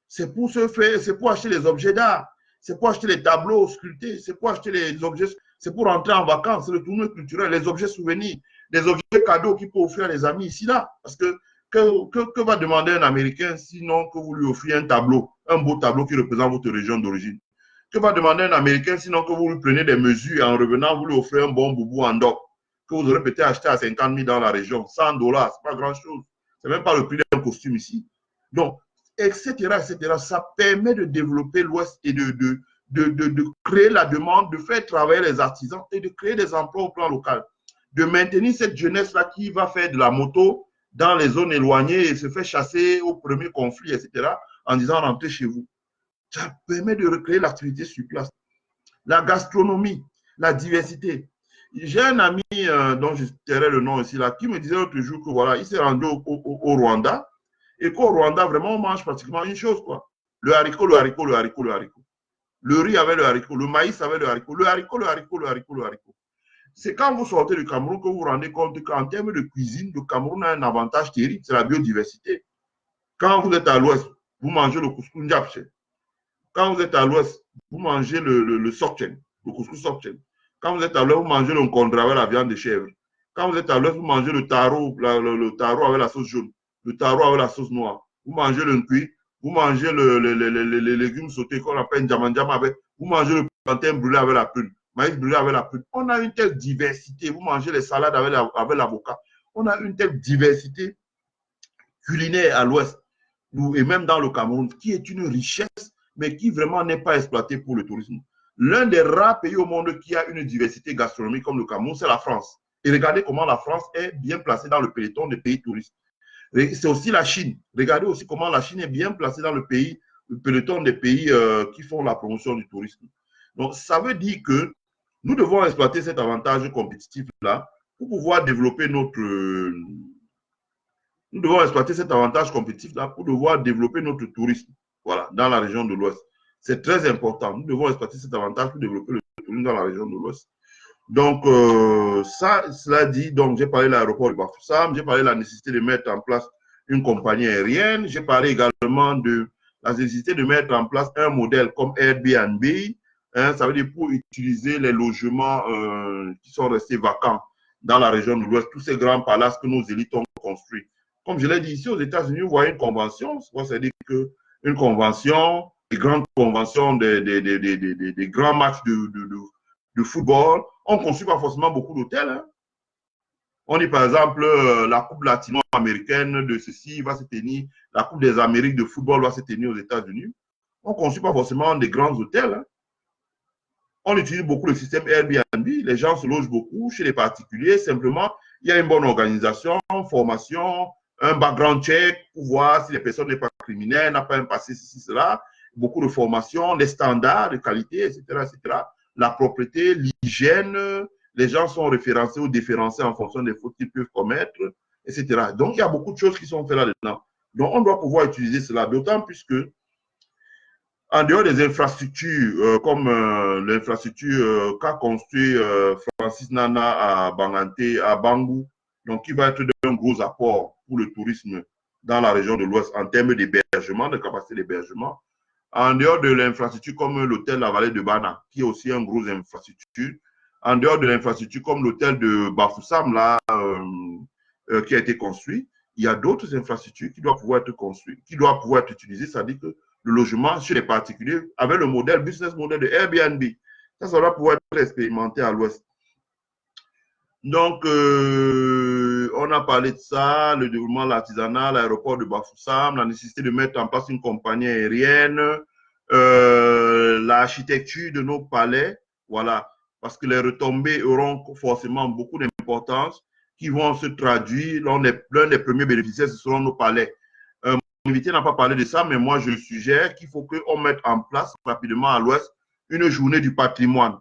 C'est pour se faire, c'est pour acheter les objets d'art, c'est pour acheter les tableaux sculptés, c'est pour acheter les objets, c'est pour rentrer en vacances, c'est le tournoi culturel, les objets souvenirs, les objets cadeaux qu'il peut offrir à les amis ici, là. Parce que va demander un Américain sinon que vous lui offriez un tableau, un beau tableau qui représente votre région d'origine? Que va demander un Américain sinon que vous lui prenez des mesures et en revenant, vous lui offrez un bon boubou en DOC que vous aurez peut-être acheté à 50 000 dans la région, $100, c'est pas grand-chose. C'est même pas le prix d'un costume ici. Donc, etc., etc. Ça permet de développer l'Ouest et de créer la demande, de faire travailler les artisans et de créer des emplois au plan local. De maintenir cette jeunesse-là qui va faire de la moto dans les zones éloignées et se fait chasser au premier conflit, etc., en disant rentrez chez vous. Ça permet de recréer l'activité sur place. La gastronomie, la diversité. J'ai un ami dont je tairai le nom ici, là, qui me disait l'autre jour que voilà, il s'est rendu au Rwanda. Et qu'au Rwanda, vraiment, on mange pratiquement une chose, quoi. Le haricot, le haricot, le haricot, le haricot. Le riz avec le haricot, le maïs avec le haricot, le haricot, le haricot, le haricot, le haricot. C'est quand vous sortez du Cameroun que vous vous rendez compte qu'en termes de cuisine, le Cameroun a un avantage terrible, c'est la biodiversité. Quand vous êtes à l'ouest, vous mangez le couscous ndiapche. Quand vous êtes à l'ouest, vous mangez le sokchen, le couscous sokchen. Quand vous êtes à l'ouest, vous mangez le nkondra avec la viande de chèvre. Quand vous êtes à l'ouest, vous mangez le taro avec la sauce jaune. Le taro avec la sauce noire. Vous mangez le nkui, vous mangez les légumes sautés qu'on appelle ndjamandjama avec, vous mangez le plantain brûlé avec la prune, maïs brûlé avec la prune. On a une telle diversité. Vous mangez les salades avec l'avocat. On a une telle diversité culinaire à l'ouest, et même dans le Cameroun, qui est une richesse, mais qui vraiment n'est pas exploitée pour le tourisme. L'un des rares pays au monde qui a une diversité gastronomique comme le Cameroun, c'est la France. Et regardez comment la France est bien placée dans le peloton des pays touristes. C'est aussi la Chine. Regardez aussi comment la Chine est bien placée dans le peloton des pays qui font la promotion du tourisme. Donc, ça veut dire que nous devons exploiter cet avantage compétitif-là pour pouvoir développer notre... Nous devons exploiter cet avantage compétitif-là pour pouvoir développer notre tourisme, voilà, dans la région de l'Ouest. C'est très important. Nous devons exploiter cet avantage pour développer le tourisme dans la région de l'Ouest. Donc, cela dit, donc j'ai parlé de l'aéroport de Bafoussam, j'ai parlé de la nécessité de mettre en place une compagnie aérienne, j'ai parlé également de la nécessité de mettre en place un modèle comme Airbnb, hein, ça veut dire pour utiliser les logements qui sont restés vacants dans la région de l'Ouest, tous ces grands palaces que nos élites ont construits. Comme je l'ai dit ici aux États-Unis, vous voyez une convention, c'est-à-dire qu'une convention, des grandes conventions, des grands matchs de football, on ne construit pas forcément beaucoup d'hôtels. Hein. On dit par exemple, la Coupe latino-américaine de ceci va se tenir, la Coupe des Amériques de football va se tenir aux États-Unis. On ne construit pas forcément des grands hôtels. Hein. On utilise beaucoup le système Airbnb. Les gens se logent beaucoup chez les particuliers. Simplement, il y a une bonne organisation, formation, un background check pour voir si les personnes n'est pas criminelles, n'a pas un passé, ceci, cela. Beaucoup de formation, les standards de qualité, etc., etc. La propreté, l'hygiène, les gens sont référencés ou déférencés en fonction des fautes qu'ils peuvent commettre, etc. Donc, il y a beaucoup de choses qui sont faites là-dedans. Donc, on doit pouvoir utiliser cela, d'autant plus que en dehors des infrastructures, comme l'infrastructure qu'a construit Francis Nana à Banganté, à Bangou, donc qui va être d'un gros apport pour le tourisme dans la région de l'Ouest en termes d'hébergement, de capacité d'hébergement. En dehors de l'infrastructure comme l'hôtel La Vallée de Bana, qui est aussi une grosse infrastructure, en dehors de l'infrastructure comme l'hôtel de Bafoussam, là, qui a été construit, il y a d'autres infrastructures qui doivent pouvoir être construites, qui doivent pouvoir être utilisées, c'est-à-dire que le logement chez les particuliers avec le modèle, business model de Airbnb. Ça doit pouvoir être expérimenté à l'Ouest. Donc, on a parlé de ça, le développement de l'artisanat, l'aéroport de Bafoussam, la nécessité de mettre en place une compagnie aérienne, l'architecture de nos palais, voilà, parce que les retombées auront forcément beaucoup d'importance qui vont se traduire, l'un des premiers bénéficiaires, ce seront nos palais. Mon invité n'a pas parlé de ça, mais moi je suggère qu'il faut qu'on mette en place rapidement à l'Ouest une journée du patrimoine.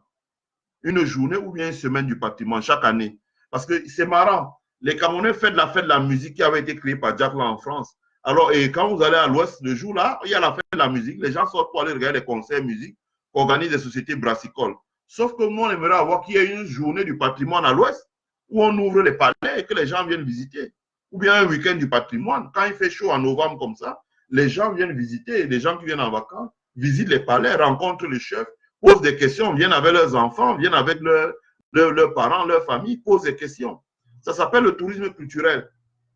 Une journée ou bien une semaine du patrimoine chaque année. Parce que c'est marrant. Les Camerounais font la fête de la musique qui avait été créée par Jack Lang en France. Alors, et quand vous allez à l'Ouest, le jour-là, il y a la fête de la musique. Les gens sortent pour aller regarder des concerts de musique qu'organisent des sociétés brassicoles. Sauf que nous, on aimerait avoir qu'il y ait une journée du patrimoine à l'Ouest où on ouvre les palais et que les gens viennent visiter. Ou bien un week-end du patrimoine. Quand il fait chaud en novembre comme ça, les gens viennent visiter. Les gens qui viennent en vacances visitent les palais, rencontrent les chefs, posent des questions, viennent avec leurs enfants, viennent avec leurs parents, leur famille, posent des questions. Ça s'appelle le tourisme culturel.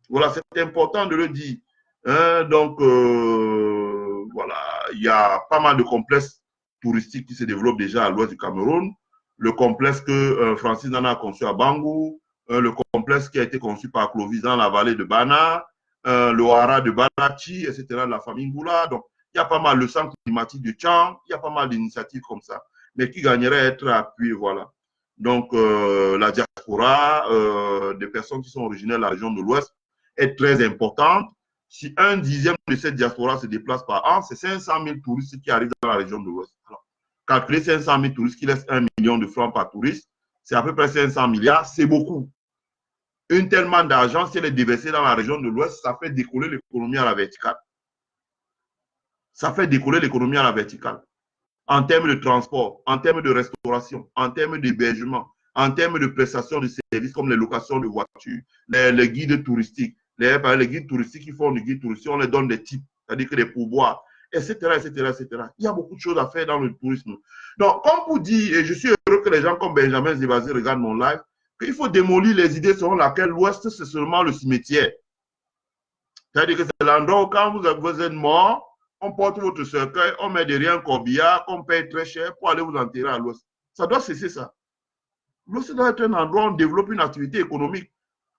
Voilà, c'est important de le dire. Donc, voilà, il y a pas mal de complexes touristiques qui se développent déjà à l'ouest du Cameroun. Le complexe que Francis Nana a conçu à Bangou, le complexe qui a été conçu par Clovis dans la vallée de Bana, le Hara de Banachi, etc., de la famille Ngoula. Donc, il y a pas mal le centre climatique de Tchang, il y a pas mal d'initiatives comme ça, mais qui gagneraient à être appuyées, voilà. Donc, la diaspora des personnes qui sont originaires de la région de l'Ouest est très importante. Si un dixième de cette diaspora se déplace par an, c'est 500 000 touristes qui arrivent dans la région de l'Ouest. Calculer 500 000 touristes qui laissent 1 million de francs par touriste, c'est à peu près 500 milliards, c'est beaucoup. Une tellement d'argent, si elle est déversée dans la région de l'Ouest, ça fait décoller l'économie à la verticale. Ça fait décoller l'économie à la verticale. En termes de transport, en termes de restauration, en termes d'hébergement, en termes de prestations de services comme les locations de voitures, les guides touristiques, les guides touristiques qui font du guide touristique, on les donne des types, c'est-à-dire que des pourboires, etc., etc., etc. Il y a beaucoup de choses à faire dans le tourisme. Donc, comme vous dites, et je suis heureux que les gens comme Benjamin Zévazé regardent mon live, qu'il faut démolir les idées selon laquelle l'Ouest, c'est seulement le cimetière. C'est-à-dire que c'est l'endroit où quand vous êtes mort, on porte votre cercueil, on met derrière un corbillard qu'on paye très cher pour aller vous enterrer à l'Ouest. Ça doit cesser ça. L'Ouest doit être un endroit où on développe une activité économique.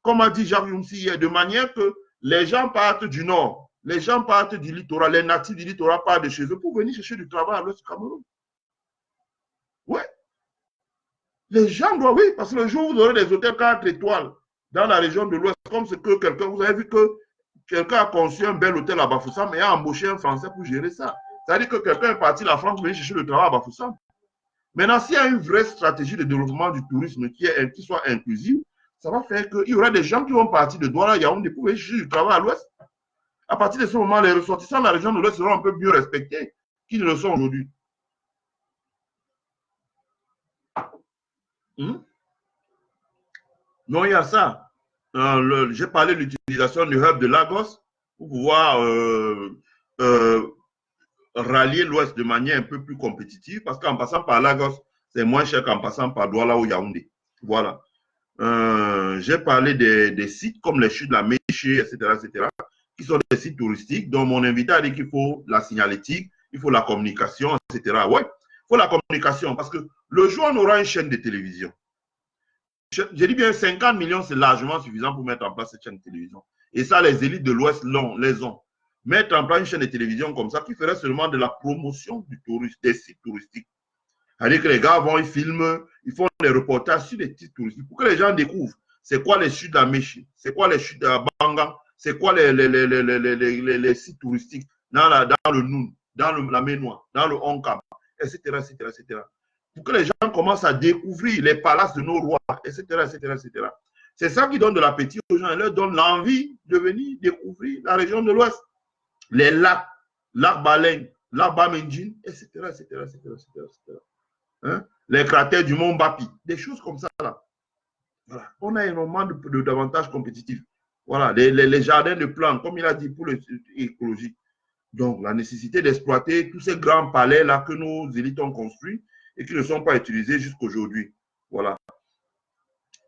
Comme a dit Jacques Youmsi hier, de manière que les gens partent du nord, les gens partent du littoral, les natifs du littoral partent de chez eux pour venir chercher du travail à l'Ouest du Cameroun. Oui. Les gens doivent, oui, parce que le jour où vous aurez des hôtels 4 étoiles dans la région de l'Ouest, comme ce que quelqu'un, vous avez vu que quelqu'un a conçu un bel hôtel à Bafoussam et a embauché un Français pour gérer ça. C'est-à-dire que quelqu'un est parti de la France pour venir chercher le travail à Bafoussam. Maintenant, s'il y a une vraie stratégie de développement du tourisme qui soit inclusive, ça va faire qu'il y aura des gens qui vont partir de Douala, Yaoundé pour venir chercher du travail à l'Ouest. À partir de ce moment, les ressortissants de la région de l'Ouest seront un peu mieux respectés qu'ils ne le sont aujourd'hui. Non, il y a ça. J'ai parlé de l'utilisation du hub de Lagos pour pouvoir rallier l'Ouest de manière un peu plus compétitive parce qu'en passant par Lagos, c'est moins cher qu'en passant par Douala ou Yaoundé. Voilà. J'ai parlé des sites comme les chutes de la Méché, etc., qui sont des sites touristiques dont mon invité a dit qu'il faut la signalétique, il faut la communication, etc. Ouais, il faut la communication parce que le jour où on aura une chaîne de télévision, je dis bien 50 millions, c'est largement suffisant pour mettre en place cette chaîne de télévision. Et ça, les élites de l'Ouest les ont. Mettre en place une chaîne de télévision comme ça qui ferait seulement de la promotion du tourisme, des sites touristiques. C'est-à-dire que les gars vont, ils filment, ils font des reportages sur les sites touristiques pour que les gens découvrent c'est quoi les chutes d'Améchi, c'est quoi les chutes de Banga, c'est quoi les sites touristiques dans le Noun, dans la Ménois, dans le Onkam, etc., etc., etc. Pour que les gens commencent à découvrir les palaces de nos rois, etc., etc., etc. C'est ça qui donne de l'appétit aux gens et leur donne l'envie de venir découvrir la région de l'Ouest. Les lacs, lac Baleine, lac Bamendjin, etc., etc., etc., etc. Hein? Les cratères du mont Bapi, des choses comme ça là. Voilà. On a énormément d'avantages compétitifs. Voilà, les jardins de plantes, comme il a dit pour l'écologie. Donc, la nécessité d'exploiter tous ces grands palais-là que nos élites ont construits et qui ne sont pas utilisés jusqu'à aujourd'hui. Voilà.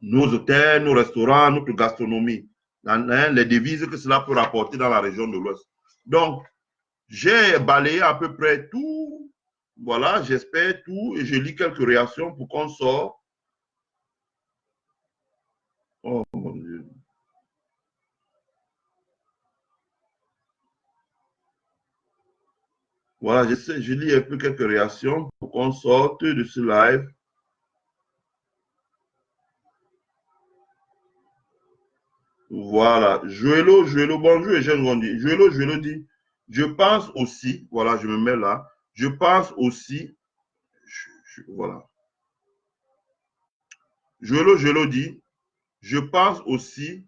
Nos hôtels, nos restaurants, notre gastronomie, les devises que cela peut rapporter dans la région de l'Ouest. Donc, j'ai balayé à peu près tout. Voilà, j'espère tout et je lis quelques réactions pour qu'on sorte. Oh mon Dieu. Voilà, je lis un peu quelques réactions pour qu'on sorte de ce live. Voilà, Joëlo, bonjour et jeune Gondi. Joëlo dit, je pense aussi, voilà, je me mets là, je pense aussi, voilà. Joëlo dit, je pense aussi,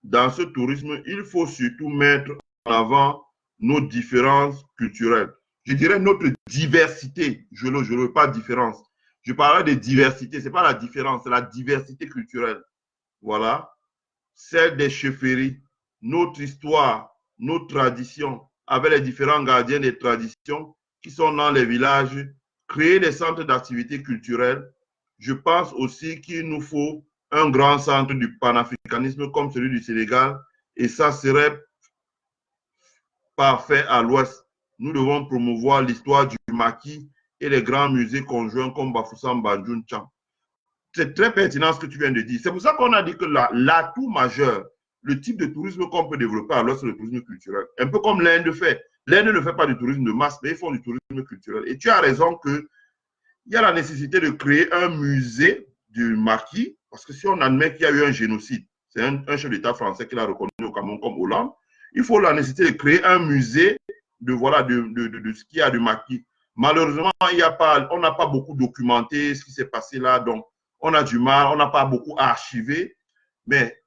dans ce tourisme, il faut surtout mettre en avant nos différences culturelles. Je dirais notre diversité, Joëlo, pas différence. Je parlais de diversité, ce n'est pas la différence, c'est la diversité culturelle. Voilà. Celle des chefferies, notre histoire, nos traditions, avec les différents gardiens des traditions qui sont dans les villages, créer des centres d'activité culturelle. Je pense aussi qu'il nous faut un grand centre du panafricanisme comme celui du Sénégal, et ça serait parfait à l'Ouest. Nous devons promouvoir l'histoire du maquis et les grands musées conjoints comme Bafoussam, Banjoun, Tcham. C'est très pertinent ce que tu viens de dire. C'est pour ça qu'on a dit que l'atout majeur, le type de tourisme qu'on peut développer alors c'est le tourisme culturel. Un peu comme l'Inde fait. L'Inde ne fait pas du tourisme de masse, mais ils font du tourisme culturel. Et tu as raison qu'il y a la nécessité de créer un musée du maquis, parce que si on admet qu'il y a eu un génocide, c'est un chef d'État français qui l'a reconnu au Cameroun comme Hollande, il faut la nécessité de créer un musée de ce qu'il y a du maquis. Malheureusement, on n'a pas beaucoup documenté ce qui s'est passé là, donc on a du mal, on n'a pas beaucoup archivé, mais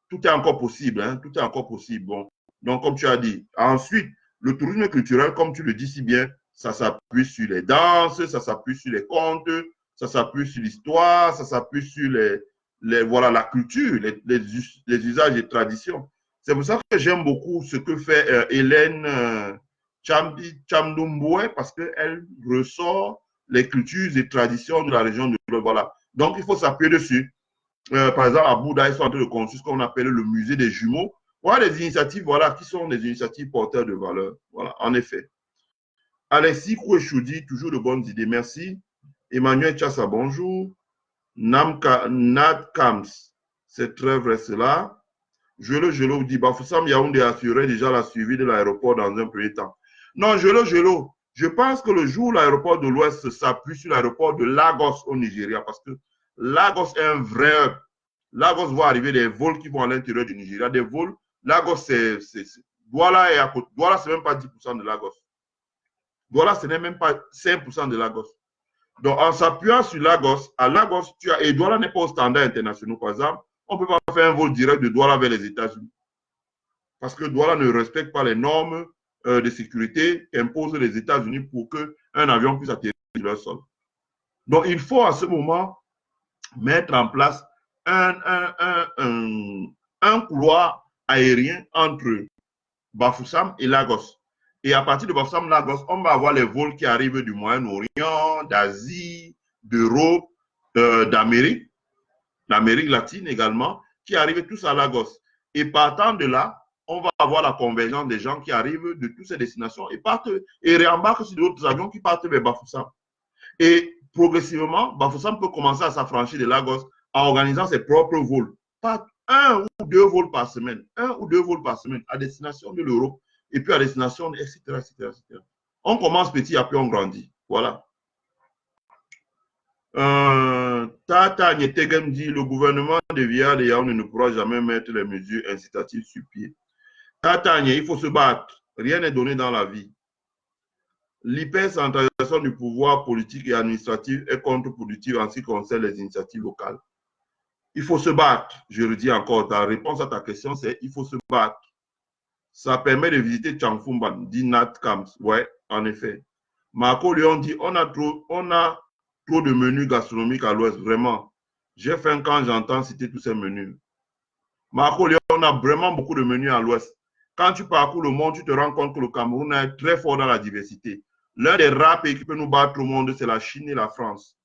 tout est encore possible, hein, tout est encore possible. Bon. Donc, comme tu as dit, ensuite, le tourisme culturel, comme tu le dis si bien, ça s'appuie sur les danses, ça s'appuie sur les contes, ça s'appuie sur l'histoire, ça s'appuie sur voilà, la culture, les usages et traditions. C'est pour ça que j'aime beaucoup ce que fait Hélène Chamdoumboué, parce qu'elle ressort les cultures et traditions de la région de l'Ouest. Voilà. Donc, il faut s'appuyer dessus. Par exemple, à Bouddha, ils sont en train de construire ce qu'on appelle le musée des jumeaux. Voilà des initiatives, voilà, qui sont des initiatives porteurs de valeur. Voilà, en effet. Alexis Kouéchoudi, toujours de bonnes idées. Merci. Emmanuel Chassa, bonjour. Nad Kams, c'est très vrai cela. Joëlo dit, Bafoussam Yaoundé assurait déjà la suivi de l'aéroport dans un premier temps. Non, Joëlo, je pense que le jour où l'aéroport de l'Ouest s'appuie sur l'aéroport de Lagos au Nigeria, parce que Lagos est un vrai hub. Lagos va arriver des vols qui vont à l'intérieur du Nigeria. Des vols, Lagos, c'est Douala est à côté. Douala, ce n'est même pas 10% de Lagos. Douala, ce n'est même pas 5% de Lagos. Donc, en s'appuyant sur Lagos, à Lagos, et Douala n'est pas au standard international, par exemple, on ne peut pas faire un vol direct de Douala vers les États-Unis. Parce que Douala ne respecte pas les normes de sécurité qu'imposent les États-Unis pour qu'un avion puisse atterrir sur leur sol. Donc, il faut à ce moment mettre en place un couloir aérien entre Bafoussam et Lagos. Et à partir de Bafoussam, Lagos, on va avoir les vols qui arrivent du Moyen-Orient, d'Asie, d'Europe, d'Amérique, d'Amérique latine également, qui arrivent tous à Lagos. Et partant de là, on va avoir la convergence des gens qui arrivent de toutes ces destinations et réembarquent sur d'autres avions qui partent vers Bafoussam. Et progressivement, Bafoussam peut commencer à s'affranchir de Lagos en organisant ses propres vols. Pas 1 ou 2 vols par semaine. 1 ou 2 vols par semaine à destination de l'Europe et puis à destination, etc., etc., etc. On commence petit, après on grandit. Voilà. Tata Nyetegem dit le gouvernement de Via de Yaoundé ne pourra jamais mettre les mesures incitatives sur pied. Tata Nye, il faut se battre. Rien n'est donné dans la vie. L'hypercentralisation du pouvoir politique et administratif est contre-productive en ce qui concerne les initiatives locales. Il faut se battre. Je le dis encore, ta réponse à ta question, c'est il faut se battre. Ça permet de visiter Changfumban, dit Nat Kams. Ouais, en effet. Marco Léon dit on a trop de menus gastronomiques à l'Ouest, vraiment. J'ai faim quand j'entends citer tous ces menus. Marco Léon, on a vraiment beaucoup de menus à l'Ouest. Quand tu parcours le monde, tu te rends compte que le Cameroun est très fort dans la diversité. L'un des rares pays qui peut nous battre au monde, c'est la Chine et la France.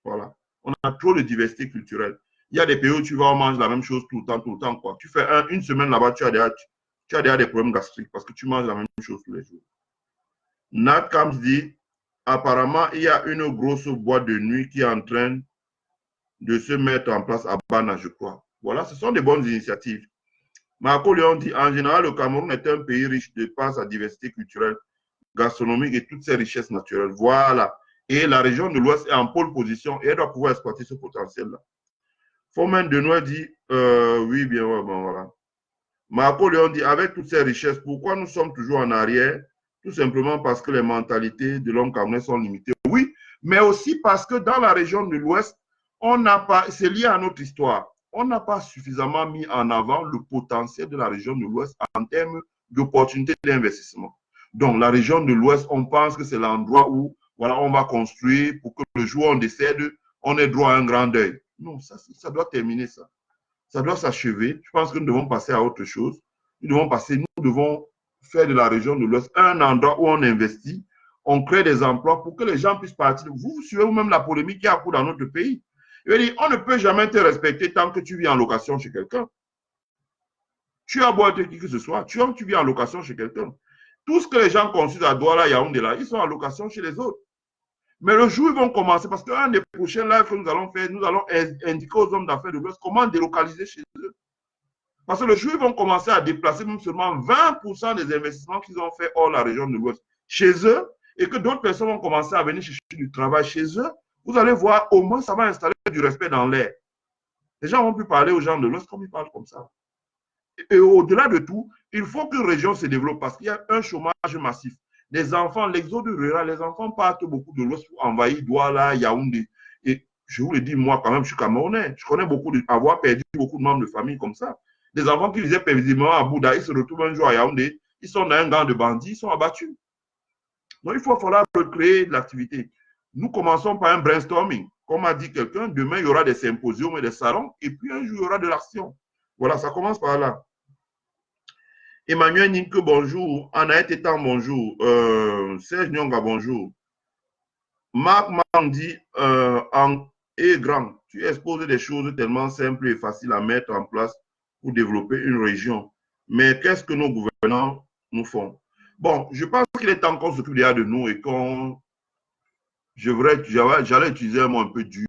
Voilà. On a trop de diversité culturelle. Il y a des pays où tu vas, on mange la même chose tout le temps, quoi. Tu fais une semaine là-bas, tu as déjà des problèmes gastriques parce que tu manges la même chose tous les jours. Nat Kams dit, apparemment, il y a une grosse boîte de nuit qui est en train de se mettre en place à Bana, je crois. Voilà, ce sont des bonnes initiatives. Marco Léon dit, en général, le Cameroun est un pays riche de par sa diversité culturelle, gastronomique et toutes ses richesses naturelles. Voilà. Et la région de l'Ouest est en pôle position et elle doit pouvoir exploiter ce potentiel-là. Fomen Denoy dit, oui, bien, ouais, bon, voilà. Marco Léon dit, avec toutes ces richesses, pourquoi nous sommes toujours en arrière? Tout simplement parce que les mentalités de l'homme camerounais sont limitées. Oui, mais aussi parce que dans la région de l'Ouest, on n'a pas, c'est lié à notre histoire, on n'a pas suffisamment mis en avant le potentiel de la région de l'Ouest en termes d'opportunités d'investissement. Donc, la région de l'Ouest, on pense que c'est l'endroit où voilà, on va construire pour que le jour où on décède, on ait droit à un grand deuil. Non, ça doit terminer ça. Ça doit s'achever. Je pense que nous devons passer à autre chose. Nous devons faire de la région de l'Ouest un endroit où on investit, on crée des emplois pour que les gens puissent partir. Vous suivez vous-même la polémique qui a cours dans notre pays. Je veux dire, on ne peut jamais te respecter tant que tu vis en location chez quelqu'un. Tu as beau être qui que ce soit, tu vis en location chez quelqu'un. Tout ce que les gens construisent à Douala, Yaoundé, là, ils sont en location chez les autres. Mais le jour où ils vont commencer, parce qu'un des prochains lives que nous allons faire, nous allons indiquer aux hommes d'affaires de l'Ouest comment délocaliser chez eux. Parce que le jour où ils vont commencer à déplacer même seulement 20% des investissements qu'ils ont fait hors la région de l'Ouest chez eux, et que d'autres personnes vont commencer à venir chercher du travail chez eux, vous allez voir, au moins, ça va installer du respect dans l'air. Les gens vont plus parler aux gens de l'Ouest comme ils parlent comme ça. Et au-delà de tout, il faut qu'une région se développe parce qu'il y a un chômage massif. Les enfants, l'exode rural, les enfants partent beaucoup de l'Ouest pour envahir Douala, Yaoundé. Et je vous le dis, moi, quand même, je suis Camerounais. Je connais avoir perdu beaucoup de membres de famille comme ça. Des enfants qui visaient paisiblement à Bouddha, ils se retrouvent un jour à Yaoundé, ils sont dans un gang de bandits, ils sont abattus. Donc, il faut falloir recréer de l'activité. Nous commençons par un brainstorming. Comme a dit quelqu'un, demain, il y aura des symposiums et des salons, et puis un jour, il y aura de l'action. Voilà, ça commence par là. Emmanuel Ninke, bonjour. Anaët Etan, bonjour. Serge Nyonga, bonjour. Marc Mandi, grand, tu exposes des choses tellement simples et faciles à mettre en place pour développer une région. Mais qu'est-ce que nos gouvernants nous font? Bon, je pense qu'il est temps qu'on s'occupe de nous et qu'on... J'allais utiliser un mot un peu dur,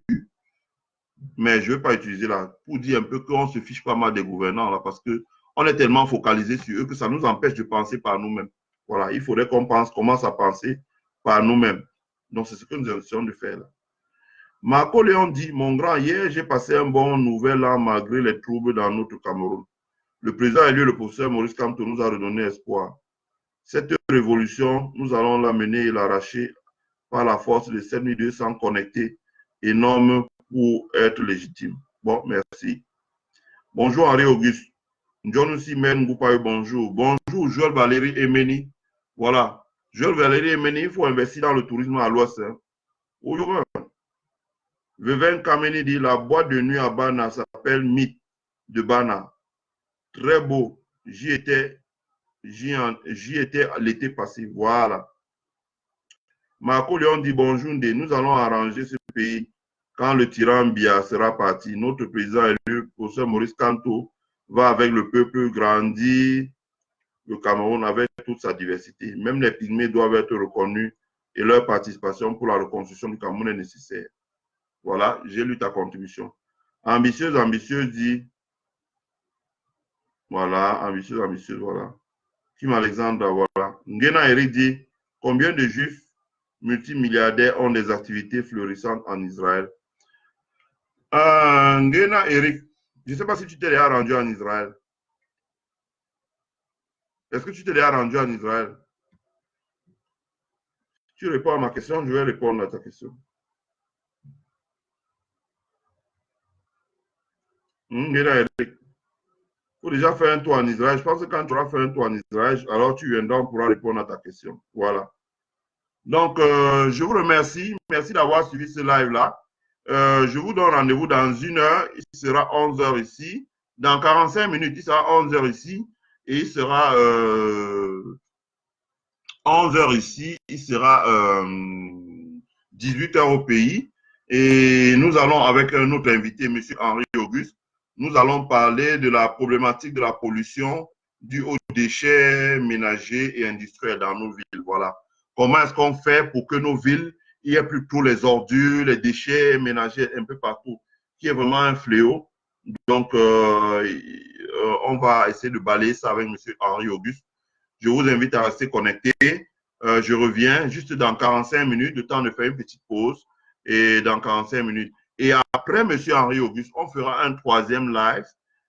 mais je ne vais pas utiliser là, pour dire un peu qu'on se fiche pas mal des gouvernants là, parce qu'on est tellement focalisé sur eux que ça nous empêche de penser par nous-mêmes. Voilà, il faudrait qu'on commence à penser par nous-mêmes. Donc, c'est ce que nous essayons de faire là. Marco Léon dit, mon grand, hier, j'ai passé un bon nouvel an malgré les troubles dans notre Cameroun. Le président élu, le professeur Maurice Kamto, nous a redonné espoir. Cette révolution, nous allons la mener et l'arracher par la force de 7200 connectés énormes pour être légitime. Bon, merci. Bonjour Henri Auguste. John aussi bonjour. Bonjour Joël Valérie Emeni. Voilà. Joël Valérie Emeni, il faut investir dans le tourisme à l'Ouest. Hein. Veven Kameni dit la boîte de nuit à Bana s'appelle Mythe de Bana. Très beau. J'y étais l'été passé. Voilà. Marco Léon dit bonjour. Nous allons arranger ce pays quand le tyran Biya sera parti. Notre président élu, le professeur Maurice Kamto, va avec le peuple grandir le Cameroun avec toute sa diversité. Même les pygmées doivent être reconnus et leur participation pour la reconstruction du Cameroun est nécessaire. Voilà, j'ai lu ta contribution. Ambitieuse, ambitieuse dit. Voilà, ambitieuse, ambitieuse, voilà. Kim Alexandre, voilà. Ngena Eric dit, combien de juifs multimilliardaires ont des activités florissantes en Israël? Ngena Eric, je ne sais pas si tu t'es déjà rendu en Israël. Est-ce que tu t'es déjà rendu en Israël? Tu réponds à ma question, je vais répondre à ta question. Ngena Eric, il faut déjà faire un tour en Israël. Je pense que quand tu auras fait un tour en Israël, alors tu viendras, on pourra répondre à ta question. Voilà. Donc, je vous remercie. Merci d'avoir suivi ce live-là. Je vous donne rendez-vous dans 1 heure. Il sera 11 heures ici. Dans 45 minutes, il sera 11 heures ici. Et il sera 11 heures ici. Il sera 18 heures au pays. Et nous allons, avec un autre invité, M. Henri Auguste, nous allons parler de la problématique de la pollution due aux déchets ménagers et industriels dans nos villes. Voilà. Comment est-ce qu'on fait pour que nos villes, il n'y ait plus tous les ordures, les déchets ménagers un peu partout, qui est vraiment un fléau. Donc, on va essayer de balayer ça avec M. Henri Auguste. Je vous invite à rester connecté. Je reviens juste dans 45 minutes, le temps de faire une petite pause. Et dans 45 minutes. Et après, M. Henri Auguste, on fera un 3e live.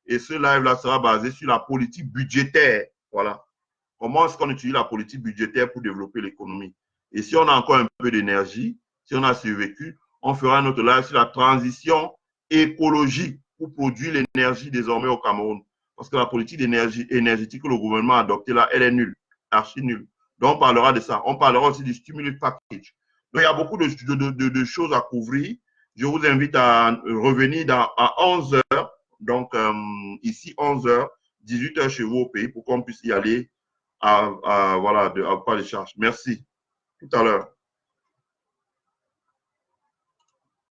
Et ce live-là sera basé sur la politique budgétaire. Voilà. Comment est-ce qu'on utilise la politique budgétaire pour développer l'économie? Et si on a encore un peu d'énergie, si on a survécu, on fera un autre live sur la transition écologique pour produire l'énergie désormais au Cameroun. Parce que la politique énergétique que le gouvernement a adoptée là, elle est nulle, archi nulle. Donc, on parlera de ça. On parlera aussi du stimulus package. Donc, il y a beaucoup de choses à couvrir. Je vous invite à revenir à 11 heures. Donc, ici, 11 heures, 18 heures chez vous au pays pour qu'on puisse y aller voilà, pas de charge. Merci. Tout à l'heure.